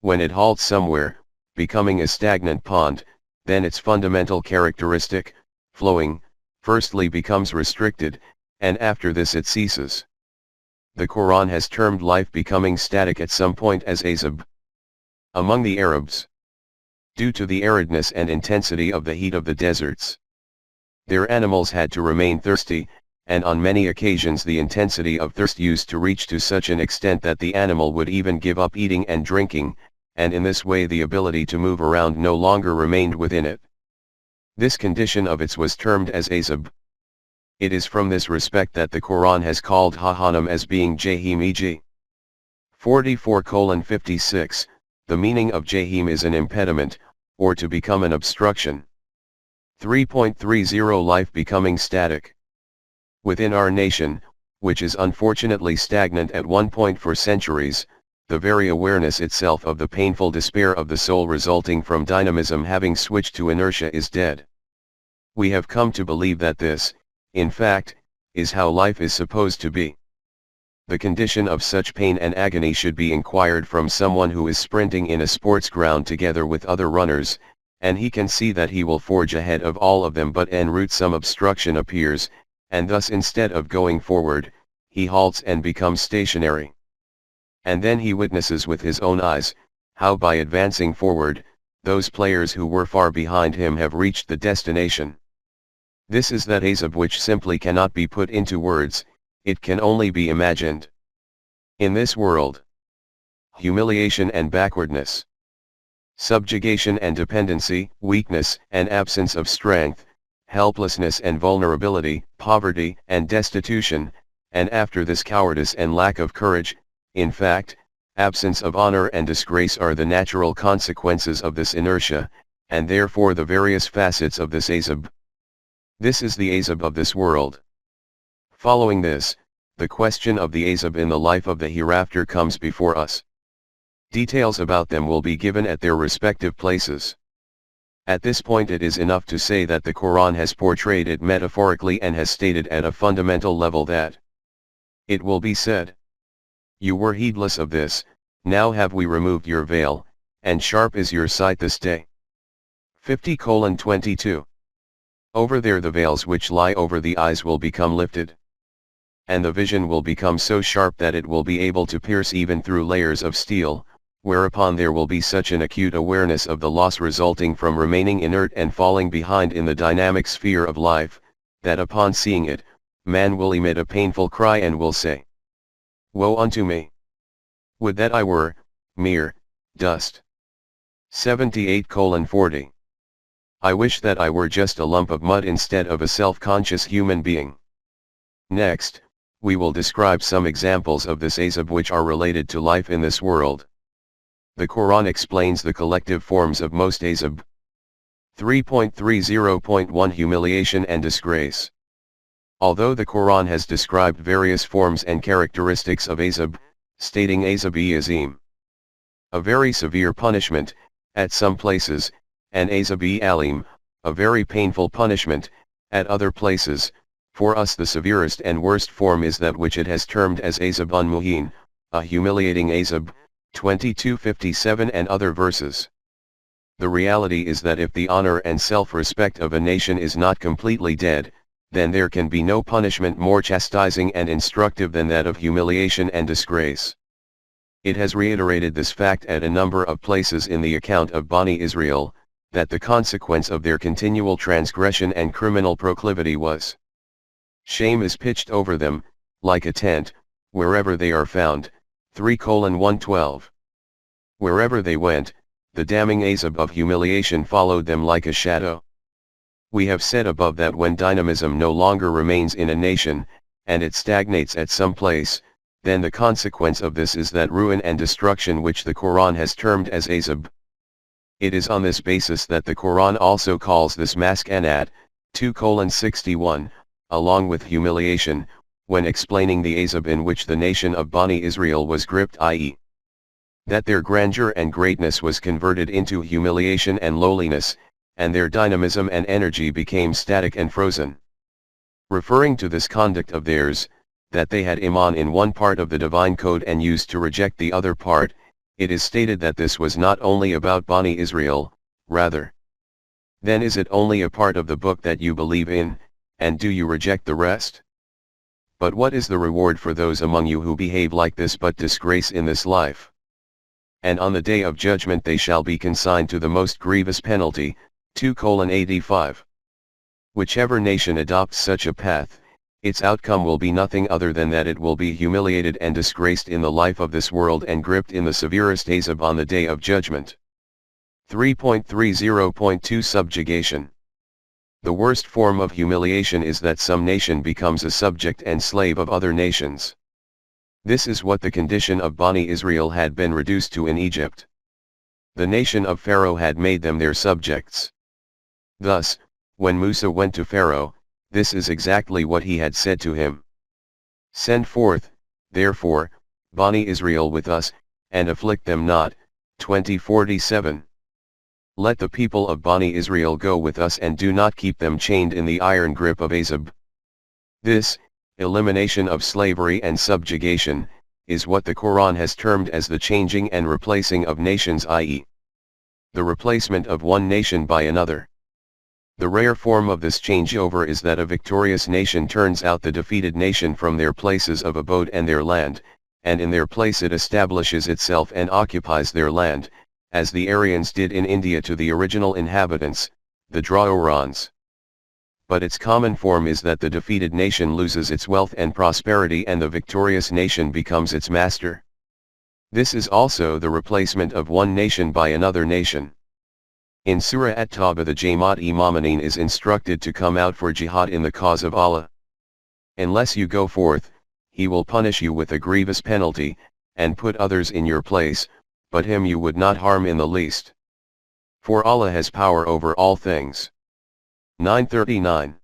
When it halts somewhere, becoming a stagnant pond, then its fundamental characteristic, flowing, firstly becomes restricted, and after this it ceases. The Quran has termed life becoming static at some point as azab. Among the Arabs, due to the aridness and intensity of the heat of the deserts, their animals had to remain thirsty, and on many occasions the intensity of thirst used to reach to such an extent that the animal would even give up eating and drinking, and in this way the ability to move around no longer remained within it. This condition of its was termed as azab. It is from this respect that the Quran has called Jahannam as being Jahim e.g. 44:56, the meaning of Jahim is an impediment, or to become an obstruction. 3.30 Life becoming static. Within our nation, which is unfortunately stagnant at one point for centuries, the very awareness itself of the painful despair of the soul resulting from dynamism having switched to inertia is dead. We have come to believe that this, in fact, is how life is supposed to be. The condition of such pain and agony should be inquired from someone who is sprinting in a sports ground together with other runners, and he can see that he will forge ahead of all of them, but en route some obstruction appears, and thus instead of going forward, he halts and becomes stationary. And then he witnesses with his own eyes, how by advancing forward, those players who were far behind him have reached the destination. This is that azab which simply cannot be put into words, it can only be imagined. In this world, humiliation and backwardness, subjugation and dependency, weakness and absence of strength, helplessness and vulnerability, poverty and destitution, and after this cowardice and lack of courage, in fact, absence of honor and disgrace are the natural consequences of this inertia, and therefore the various facets of this azab. This is the azab of this world. Following this, the question of the azab in the life of the hereafter comes before us. Details about them will be given at their respective places. At this point it is enough to say that the Quran has portrayed it metaphorically and has stated at a fundamental level that it will be said, "You were heedless of this, now have we removed your veil, and sharp is your sight this day." 50:22. Over there the veils which lie over the eyes will become lifted, and the vision will become so sharp that it will be able to pierce even through layers of steel, whereupon there will be such an acute awareness of the loss resulting from remaining inert and falling behind in the dynamic sphere of life, that upon seeing it, man will emit a painful cry and will say, "Woe unto me! Would that I were mere dust." 78:40. I wish that I were just a lump of mud instead of a self-conscious human being. Next, we will describe some examples of this azab which are related to life in this world. The Quran explains the collective forms of most azab. 3.30.1 Humiliation and disgrace. Although the Quran has described various forms and characteristics of azab, stating azab-e-azim, a very severe punishment, at some places, and azab-e-alim, a very painful punishment. At other places, for us the severest and worst form is that which it has termed as azab un-muhin, a humiliating azab, 22:57 and other verses. The reality is that if the honor and self-respect of a nation is not completely dead, then there can be no punishment more chastising and instructive than that of humiliation and disgrace. It has reiterated this fact at a number of places in the account of Bani Israel, that the consequence of their continual transgression and criminal proclivity was shame is pitched over them, like a tent, wherever they are found. 3:112. Wherever they went, the damning azab of humiliation followed them like a shadow. We have said above that when dynamism no longer remains in a nation, and it stagnates at some place, then the consequence of this is that ruin and destruction which the Quran has termed as azab. It is on this basis that the Quran also calls this maskanat, 2:61, along with humiliation, when explaining the azab in which the nation of Bani Israel was gripped, i.e., that their grandeur and greatness was converted into humiliation and lowliness, and their dynamism and energy became static and frozen. Referring to this conduct of theirs, that they had iman in one part of the divine code and used to reject the other part, it is stated that this was not only about Bani Israel, rather. Then is it only a part of the book that you believe in, and do you reject the rest? But what is the reward for those among you who behave like this but disgrace in this life? And on the day of judgment they shall be consigned to the most grievous penalty. 2:85. Whichever nation adopts such a path, its outcome will be nothing other than that it will be humiliated and disgraced in the life of this world and gripped in the severest azab on the day of judgment. 3.30.2 Subjugation. The worst form of humiliation is that some nation becomes a subject and slave of other nations. This is what the condition of Bani Israel had been reduced to in Egypt. The nation of Pharaoh had made them their subjects. Thus, when Musa went to Pharaoh, this is exactly what he had said to him. Send forth, therefore, Bani Israel with us, and afflict them not. 20:47. Let the people of Bani Israel go with us and do not keep them chained in the iron grip of azab. This, elimination of slavery and subjugation, is what the Quran has termed as the changing and replacing of nations, i.e., the replacement of one nation by another. The rare form of this changeover is that a victorious nation turns out the defeated nation from their places of abode and their land, and in their place it establishes itself and occupies their land, as the Aryans did in India to the original inhabitants, the Draorans. But its common form is that the defeated nation loses its wealth and prosperity and the victorious nation becomes its master. This is also the replacement of one nation by another nation. In Sura At-Tawbah the Jamaat-e-Mu'minin is instructed to come out for jihad in the cause of Allah. Unless you go forth, He will punish you with a grievous penalty, and put others in your place, but him you would not harm in the least. For Allah has power over all things. 9:39.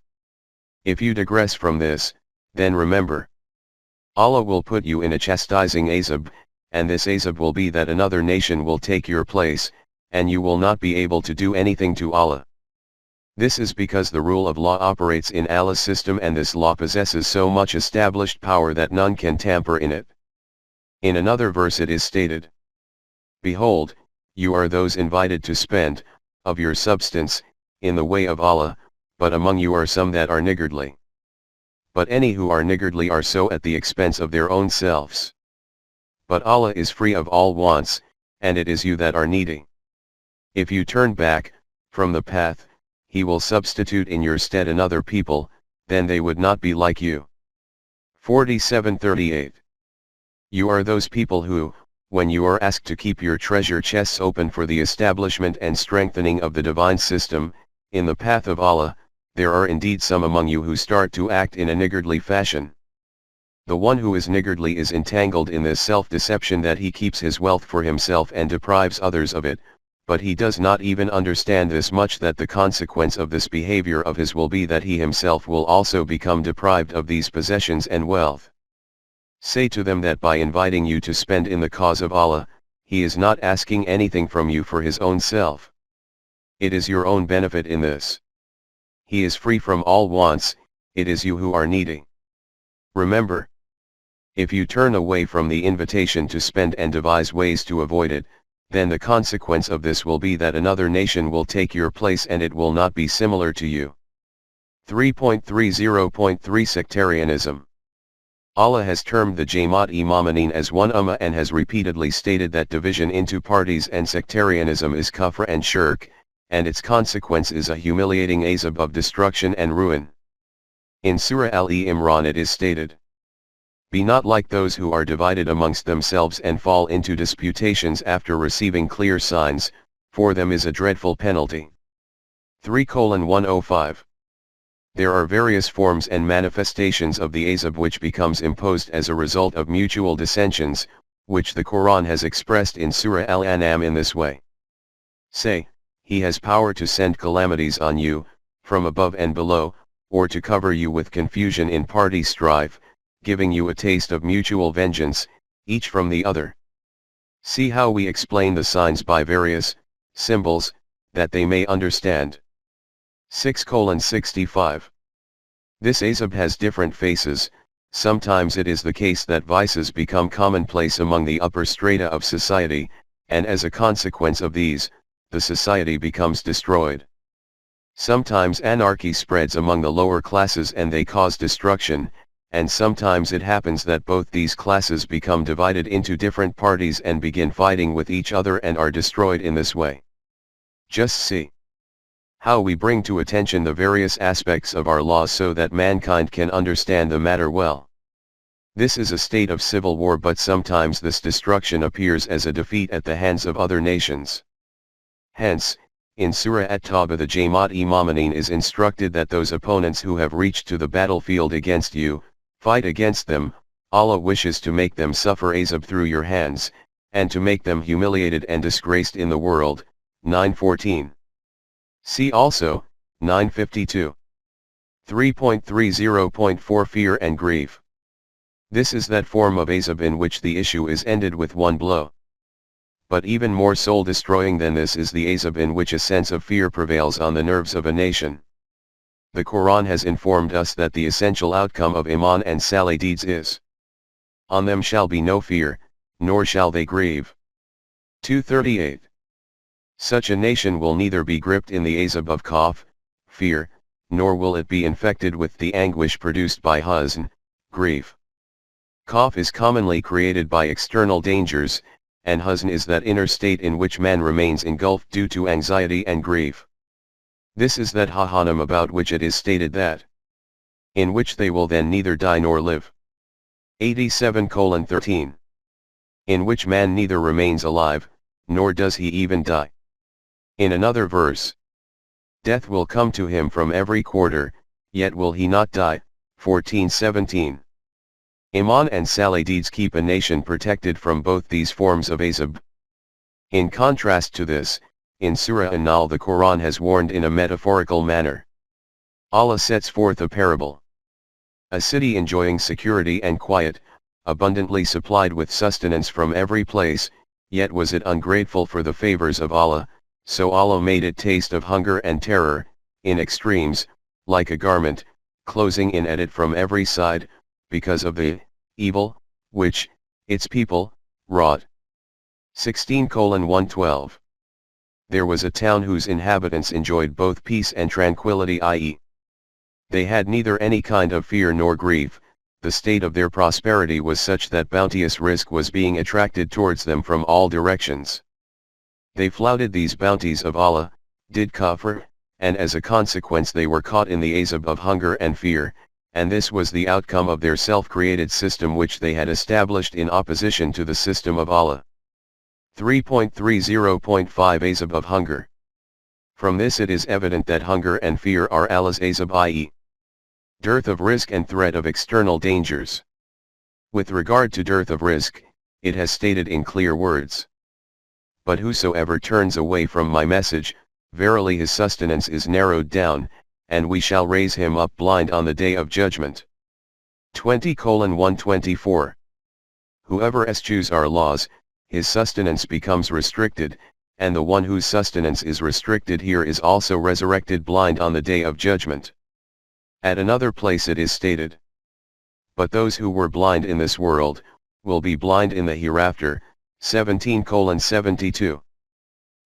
If you digress from this, then remember, Allah will put you in a chastising azab, and this azab will be that another nation will take your place, and you will not be able to do anything to Allah. This is because the rule of law operates in Allah's system and this law possesses so much established power that none can tamper in it. In another verse it is stated, Behold, you are those invited to spend, of your substance, in the way of Allah, but among you are some that are niggardly. But any who are niggardly are so at the expense of their own selves. But Allah is free of all wants, and it is you that are needy. If you turn back, from the path, He will substitute in your stead another people, then they would not be like you. 47:38. You are those people who, when you are asked to keep your treasure chests open for the establishment and strengthening of the divine system, in the path of Allah, there are indeed some among you who start to act in a niggardly fashion. The one who is niggardly is entangled in this self-deception that he keeps his wealth for himself and deprives others of it, but he does not even understand this much that the consequence of this behavior of his will be that he himself will also become deprived of these possessions and wealth. Say to them that by inviting you to spend in the cause of Allah, He is not asking anything from you for His own self. It is your own benefit in this. he is free from all wants, it is you who are needy. Remember, if you turn away from the invitation to spend and devise ways to avoid it, then the consequence of this will be that another nation will take your place and it will not be similar to you. 3.30.3 Sectarianism. Allah has termed the Jamaat-e-Momineen as one ummah and has repeatedly stated that division into parties and sectarianism is kufr and shirk, and its consequence is a humiliating azab of destruction and ruin. In Surah Al-Imran it is stated, "Be not like those who are divided amongst themselves and fall into disputations after receiving clear signs, for them is a dreadful penalty." 3:105. There are various forms and manifestations of the azab which becomes imposed as a result of mutual dissensions, which the Quran has expressed in Surah Al-An'am in this way. Say, He has power to send calamities on you, from above and below, or to cover you with confusion in party strife, giving you a taste of mutual vengeance, each from the other. See how we explain the signs by various symbols, that they may understand. 6:65. This azab has different faces. Sometimes it is the case that vices become commonplace among the upper strata of society, and as a consequence of these, the society becomes destroyed. Sometimes anarchy spreads among the lower classes and they cause destruction, and sometimes it happens that both these classes become divided into different parties and begin fighting with each other and are destroyed in this way. Just see how we bring to attention the various aspects of our laws so that mankind can understand the matter well. This is a state of civil war, but sometimes this destruction appears as a defeat at the hands of other nations. Hence, in Surah At-Tawbah the Jamaat-e-Momineen is instructed that those opponents who have reached to the battlefield against you, fight against them. Allah wishes to make them suffer azab through your hands, and to make them humiliated and disgraced in the world. 9:14. See also, 9:52. 3.30.4 Fear and grief. This is that form of azab in which the issue is ended with one blow. But even more soul-destroying than this is the azab in which a sense of fear prevails on the nerves of a nation. The Quran has informed us that the essential outcome of Iman and Salih deeds is, "On them shall be no fear, nor shall they grieve." 2:38. Such a nation will neither be gripped in the azab of khawf, fear, nor will it be infected with the anguish produced by huzn, grief. Khawf is commonly created by external dangers, and huzn is that inner state in which man remains engulfed due to anxiety and grief. This is that Jahannam about which it is stated that, in which they will then neither die nor live. 87:13. In which man neither remains alive, nor does he even die. In another verse, death will come to him from every quarter, yet will he not die. 14:17. Iman and Salih deeds keep a nation protected from both these forms of azab. In contrast to this, in Surah An-Nahl the Quran has warned in a metaphorical manner. Allah sets forth a parable. A city enjoying security and quiet, abundantly supplied with sustenance from every place, yet was it ungrateful for the favors of Allah, so Allah made it taste of hunger and terror, in extremes, like a garment, closing in at it from every side, because of the evil which its people wrought. 16:112. There was a town whose inhabitants enjoyed both peace and tranquility, i.e., they had neither any kind of fear nor grief. The state of their prosperity was such that bounteous risk was being attracted towards them from all directions. They flouted these bounties of Allah, did kafir, and as a consequence they were caught in the azab of hunger and fear, and this was the outcome of their self-created system which they had established in opposition to the system of Allah. 3.30.5 Azab of hunger. From this it is evident that hunger and fear are Allah's azab, i.e., dearth of risk and threat of external dangers. With regard to dearth of risk, it has stated in clear words, "But whosoever turns away from my message, verily his sustenance is narrowed down, and we shall raise him up blind on the day of judgment." 20:124. Whoever eschews our laws, his sustenance becomes restricted, and the one whose sustenance is restricted here is also resurrected blind on the day of judgment. At another place it is stated, "But those who were blind in this world, will be blind in the hereafter," 17:72.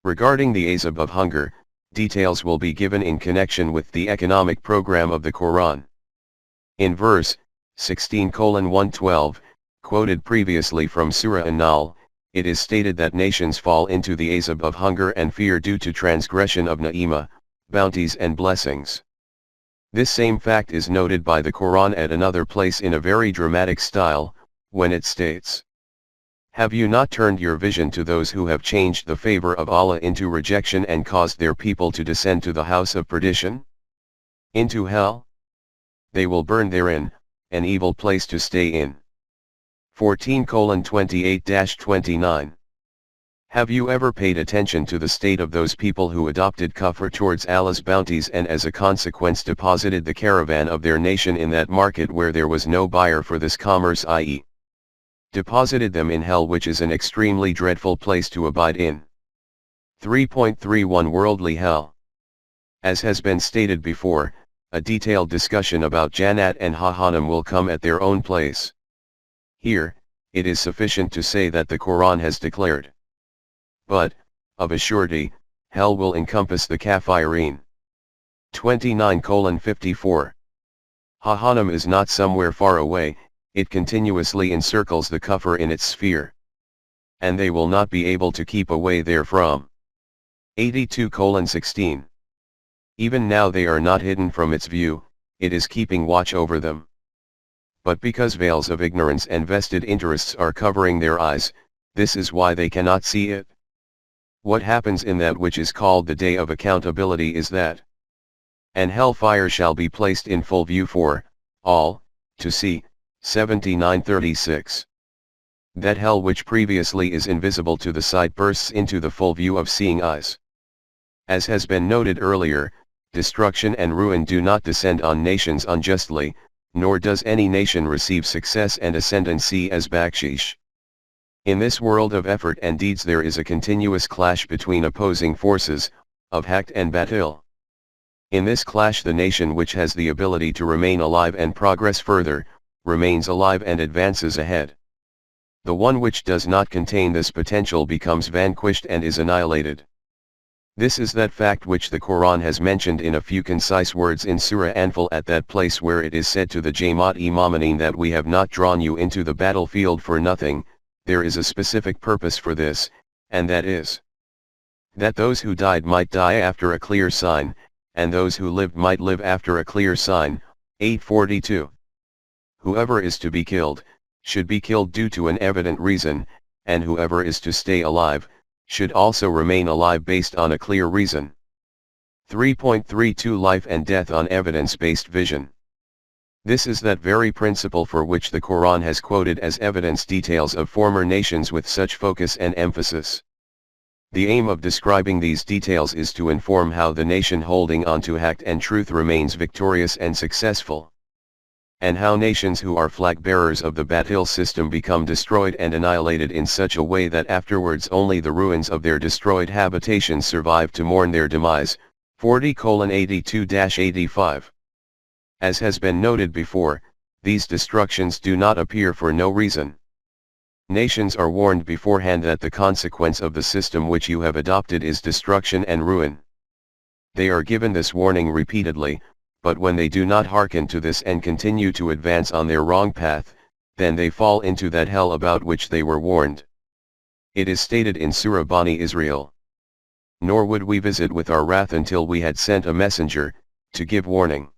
Regarding the azab of hunger, details will be given in connection with the economic program of the Quran. In verse 16:112, quoted previously from Sura An-Nahl, it is stated that nations fall into the azab of hunger and fear due to transgression of na'ima, bounties and blessings. This same fact is noted by the Quran at another place in a very dramatic style, when it states, "Have you not turned your vision to those who have changed the favor of Allah into rejection and caused their people to descend to the house of perdition? Into hell? They will burn therein, an evil place to stay in." 14:28-29. Have you ever paid attention to the state of those people who adopted kufr towards Allah's bounties and as a consequence deposited the caravan of their nation in that market where there was no buyer for this commerce, i.e., deposited them in hell, which is an extremely dreadful place to abide in. 3.31 Worldly hell. As has been stated before, a detailed discussion about Jannat and Jahannam will come at their own place. Here, it is sufficient to say that the Quran has declared, "But, of a surety, hell will encompass the Kafirin." 29:54. Jahannam is not somewhere far away, it continuously encircles the kufr in its sphere. And they will not be able to keep away therefrom. 82:16. Even now they are not hidden from its view, it is keeping watch over them. But because veils of ignorance and vested interests are covering their eyes, this is why they cannot see it. What happens in that which is called the day of accountability is that, "And hellfire shall be placed in full view for all to see," 79:36. That hell which previously is invisible to the sight bursts into the full view of seeing eyes. As has been noted earlier, destruction and ruin do not descend on nations unjustly, nor does any nation receive success and ascendancy as bakshish. In this world of effort and deeds there is a continuous clash between opposing forces, of haqq and batil. In this clash the nation which has the ability to remain alive and progress further, remains alive and advances ahead. The one which does not contain this potential becomes vanquished and is annihilated. This is that fact which the Quran has mentioned in a few concise words in Surah Anfal at that place where it is said to the Jamaat-e-Mu'minin that we have not drawn you into the battlefield for nothing. There is a specific purpose for this, and that is that those who died might die after a clear sign, and those who lived might live after a clear sign. 8:42. Whoever is to be killed, should be killed due to an evident reason, and whoever is to stay alive, should also remain alive based on a clear reason. 3.32 Life and death on evidence-based vision. This is that very principle for which the Quran has quoted as evidence details of former nations with such focus and emphasis. The aim of describing these details is to inform how the nation holding on to haqq and truth remains victorious and successful, and how nations who are flag-bearers of the batil system become destroyed and annihilated in such a way that afterwards only the ruins of their destroyed habitations survive to mourn their demise. 40:82-85. As has been noted before, these destructions do not appear for no reason. Nations are warned beforehand that the consequence of the system which you have adopted is destruction and ruin. They are given this warning repeatedly, but when they do not hearken to this and continue to advance on their wrong path, then they fall into that hell about which they were warned. It is stated in Surah Bani Israel, "Nor would we visit with our wrath until we had sent a messenger, to give warning."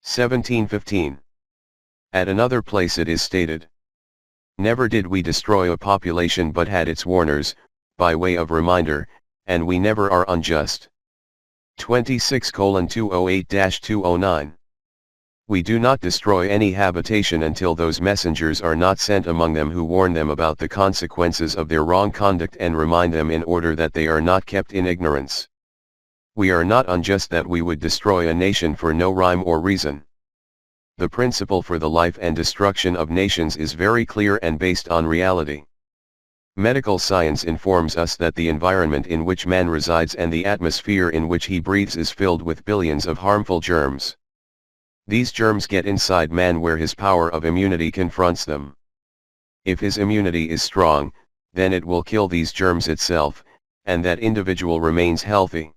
17:15. At another place it is stated, "Never did we destroy a population but had its warners, by way of reminder, and we never are unjust." 26:208-209. We do not destroy any habitation until those messengers are not sent among them who warn them about the consequences of their wrong conduct and remind them in order that they are not kept in ignorance. We are not unjust that we would destroy a nation for no rhyme or reason. The principle for the life and destruction of nations is very clear and based on reality. Medical science informs us that the environment in which man resides and the atmosphere in which he breathes is filled with billions of harmful germs. These germs get inside man where his power of immunity confronts them. If his immunity is strong, then it will kill these germs itself, and that individual remains healthy.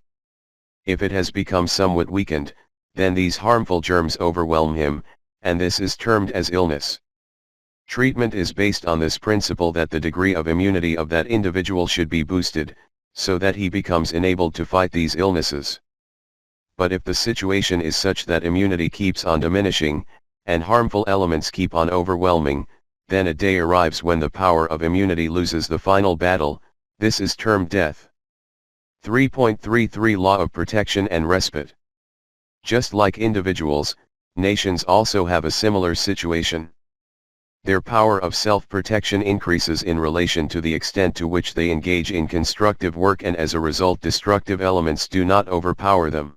If it has become somewhat weakened, then these harmful germs overwhelm him, and this is termed as illness. Treatment is based on this principle that the degree of immunity of that individual should be boosted, so that he becomes enabled to fight these illnesses. But if the situation is such that immunity keeps on diminishing, and harmful elements keep on overwhelming, then a day arrives when the power of immunity loses the final battle. This is termed death. 3.33 Law of Protection and Respite. Just like individuals, nations also have a similar situation. Their power of self-protection increases in relation to the extent to which they engage in constructive work, and as a result destructive elements do not overpower them.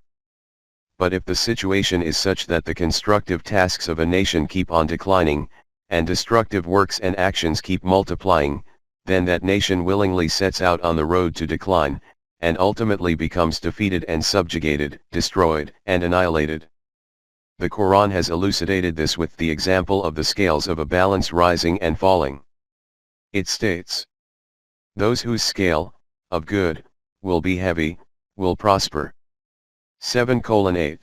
But if the situation is such that the constructive tasks of a nation keep on declining, and destructive works and actions keep multiplying, then that nation willingly sets out on the road to decline, and ultimately becomes defeated and subjugated, destroyed and annihilated. The Quran has elucidated this with the example of the scales of a balance rising and falling. It states, "Those whose scale, of good, will be heavy, will prosper." 7:8.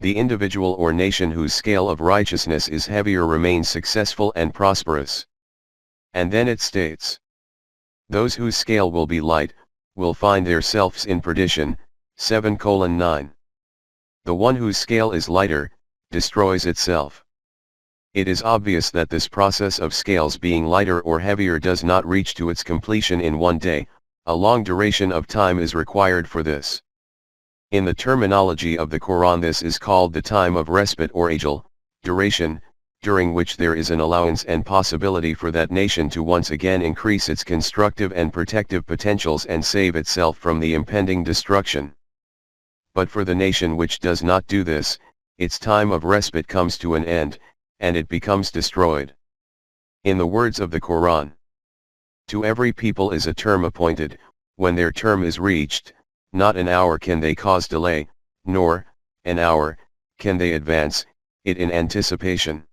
The individual or nation whose scale of righteousness is heavier remains successful and prosperous. And then it states, "Those whose scale will be light, will find themselves in perdition." 7:9. The one whose scale is lighter, destroys itself. It is obvious that this process of scales being lighter or heavier does not reach to its completion in one day. A long duration of time is required for this. In the terminology of the Quran, this is called the time of respite or ajal, duration, during which there is an allowance and possibility for that nation to once again increase its constructive and protective potentials and save itself from the impending destruction. But for the nation which does not do this, its time of respite comes to an end, and it becomes destroyed. In the words of the Quran, "To every people is a term appointed, when their term is reached, not an hour can they cause delay, nor, an hour, can they advance it in anticipation."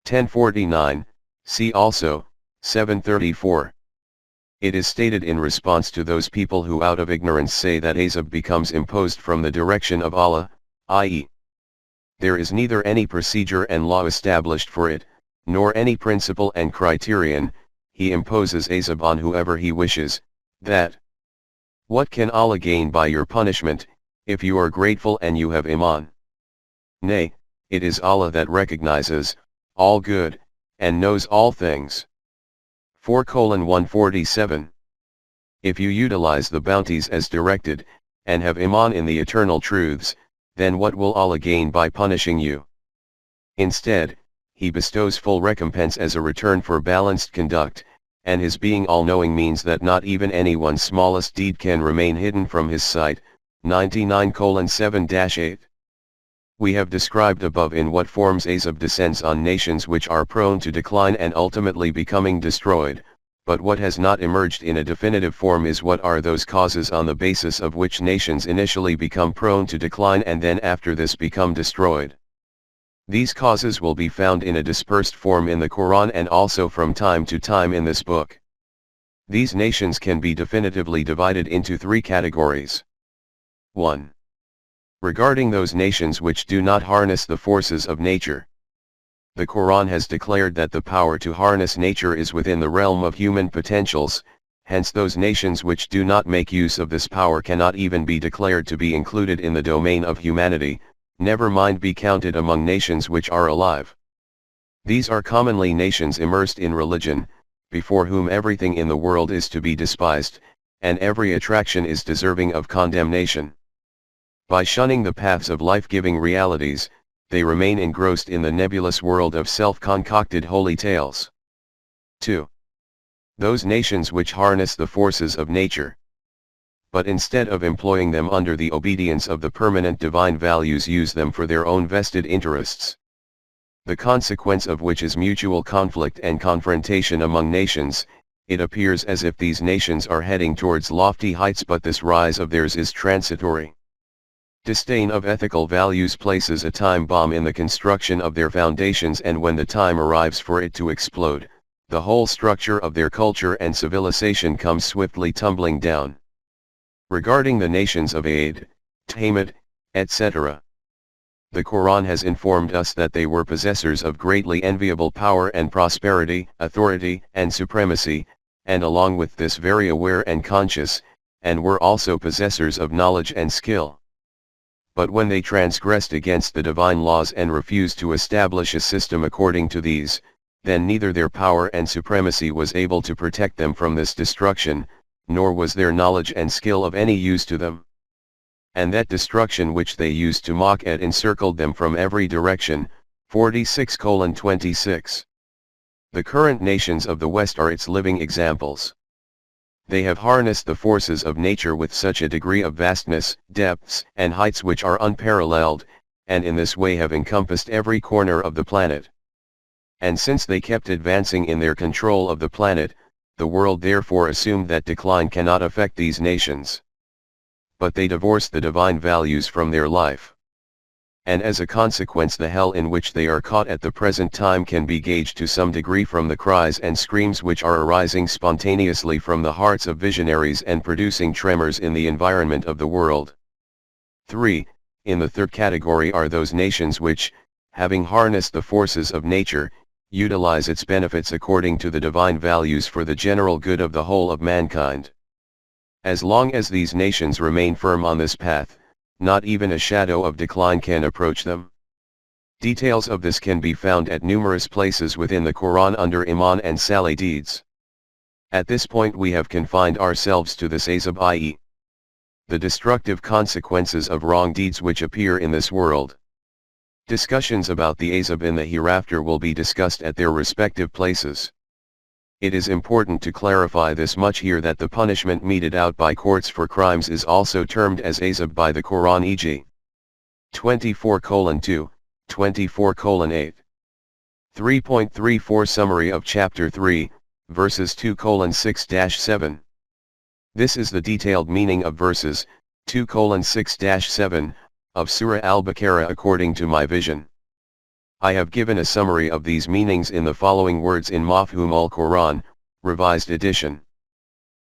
1049, see also, 734. It is stated in response to those people who out of ignorance say that azab becomes imposed from the direction of Allah, i.e., there is neither any procedure and law established for it, nor any principle and criterion. He imposes azab on whoever he wishes. That what can Allah gain by your punishment, if you are grateful and you have iman? Nay, it is Allah that recognizes all good, and knows all things. 4:147. If you utilize the bounties as directed, and have iman in the eternal truths, then what will Allah gain by punishing you? Instead, He bestows full recompense as a return for balanced conduct, and His being all-knowing means that not even anyone's smallest deed can remain hidden from His sight. 99:7-8. We have described above in what forms azab descends on nations which are prone to decline and ultimately becoming destroyed, but what has not emerged in a definitive form is what are those causes on the basis of which nations initially become prone to decline and then after this become destroyed. These causes will be found in a dispersed form in the Quran and also from time to time in this book. These nations can be definitively divided into three categories. 1. Regarding those nations which do not harness the forces of nature. The Quran has declared that the power to harness nature is within the realm of human potentials, hence those nations which do not make use of this power cannot even be declared to be included in the domain of humanity, never mind be counted among nations which are alive. These are commonly nations immersed in religion, before whom everything in the world is to be despised, and every attraction is deserving of condemnation. By shunning the paths of life-giving realities, they remain engrossed in the nebulous world of self-concocted holy tales. 2. Those nations which harness the forces of nature, but instead of employing them under the obedience of the permanent divine values use them for their own vested interests. The consequence of which is mutual conflict and confrontation among nations, it appears as if these nations are heading towards lofty heights, but this rise of theirs is transitory. Disdain of ethical values places a time bomb in the construction of their foundations, and when the time arrives for it to explode, the whole structure of their culture and civilization comes swiftly tumbling down. Regarding the nations of Ad, Tamad, etc., the Quran has informed us that they were possessors of greatly enviable power and prosperity, authority and supremacy, and along with this very aware and conscious, and were also possessors of knowledge and skill. But when they transgressed against the divine laws and refused to establish a system according to these, then neither their power and supremacy was able to protect them from this destruction, nor was their knowledge and skill of any use to them. And that destruction which they used to mock at encircled them from every direction. 46:26. The current nations of the West are its living examples. They have harnessed the forces of nature with such a degree of vastness, depths, and heights which are unparalleled, and in this way have encompassed every corner of the planet. And since they kept advancing in their control of the planet, the world therefore assumed that decline cannot affect these nations. But they divorced the divine values from their life. And as a consequence, the hell in which they are caught at the present time can be gauged to some degree from the cries and screams which are arising spontaneously from the hearts of visionaries and producing tremors in the environment of the world. 3. In the third category are those nations which, having harnessed the forces of nature, utilize its benefits according to the divine values for the general good of the whole of mankind. As long as these nations remain firm on this path, not even a shadow of decline can approach them. Details of this can be found at numerous places within the Quran under Iman and Salih deeds. At this point we have confined ourselves to this azab, i.e., the destructive consequences of wrong deeds which appear in this world. Discussions about the azab in the hereafter will be discussed at their respective places. It is important to clarify this much here, that the punishment meted out by courts for crimes is also termed as azab by the Quran, e.g. 24:2, 24:8. 3.34 Summary of Chapter 3, verses 2:6-7. This is the detailed meaning of verses 2:6-7 of Surah Al-Baqarah according to my vision. I have given a summary of these meanings in the following words in Mafhum al-Quran, Revised Edition.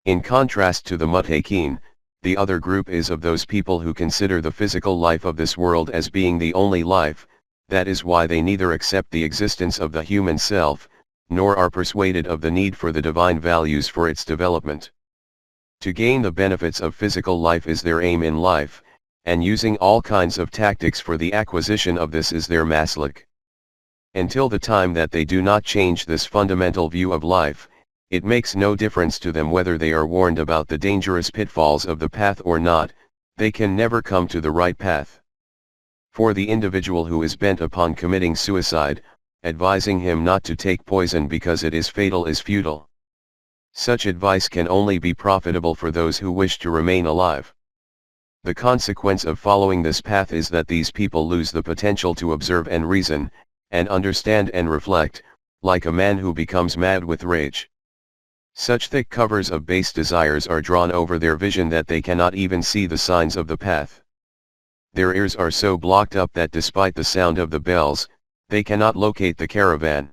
In contrast to the Muttaqin, the other group is of those people who consider the physical life of this world as being the only life. That is why they neither accept the existence of the human self, nor are persuaded of the need for the divine values for its development. To gain the benefits of physical life is their aim in life, and using all kinds of tactics for the acquisition of this is their maslak. Until the time that they do not change this fundamental view of life, it makes no difference to them whether they are warned about the dangerous pitfalls of the path or not. They can never come to the right path. For the individual who is bent upon committing suicide, advising him not to take poison because it is fatal is futile. Such advice can only be profitable for those who wish to remain alive. The consequence of following this path is that these people lose the potential to observe and reason, and understand and reflect, like a man who becomes mad with rage. Such thick covers of base desires are drawn over their vision that they cannot even see the signs of the path. Their ears are so blocked up that despite the sound of the bells, they cannot locate the caravan.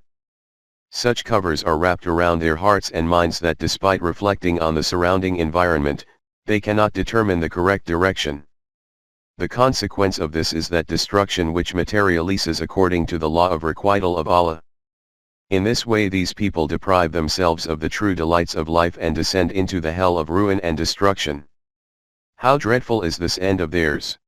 Such covers are wrapped around their hearts and minds that despite reflecting on the surrounding environment, they cannot determine the correct direction. The consequence of this is that destruction which materializes according to the law of requital of Allah. In this way these people deprive themselves of the true delights of life and descend into the hell of ruin and destruction. How dreadful is this end of theirs!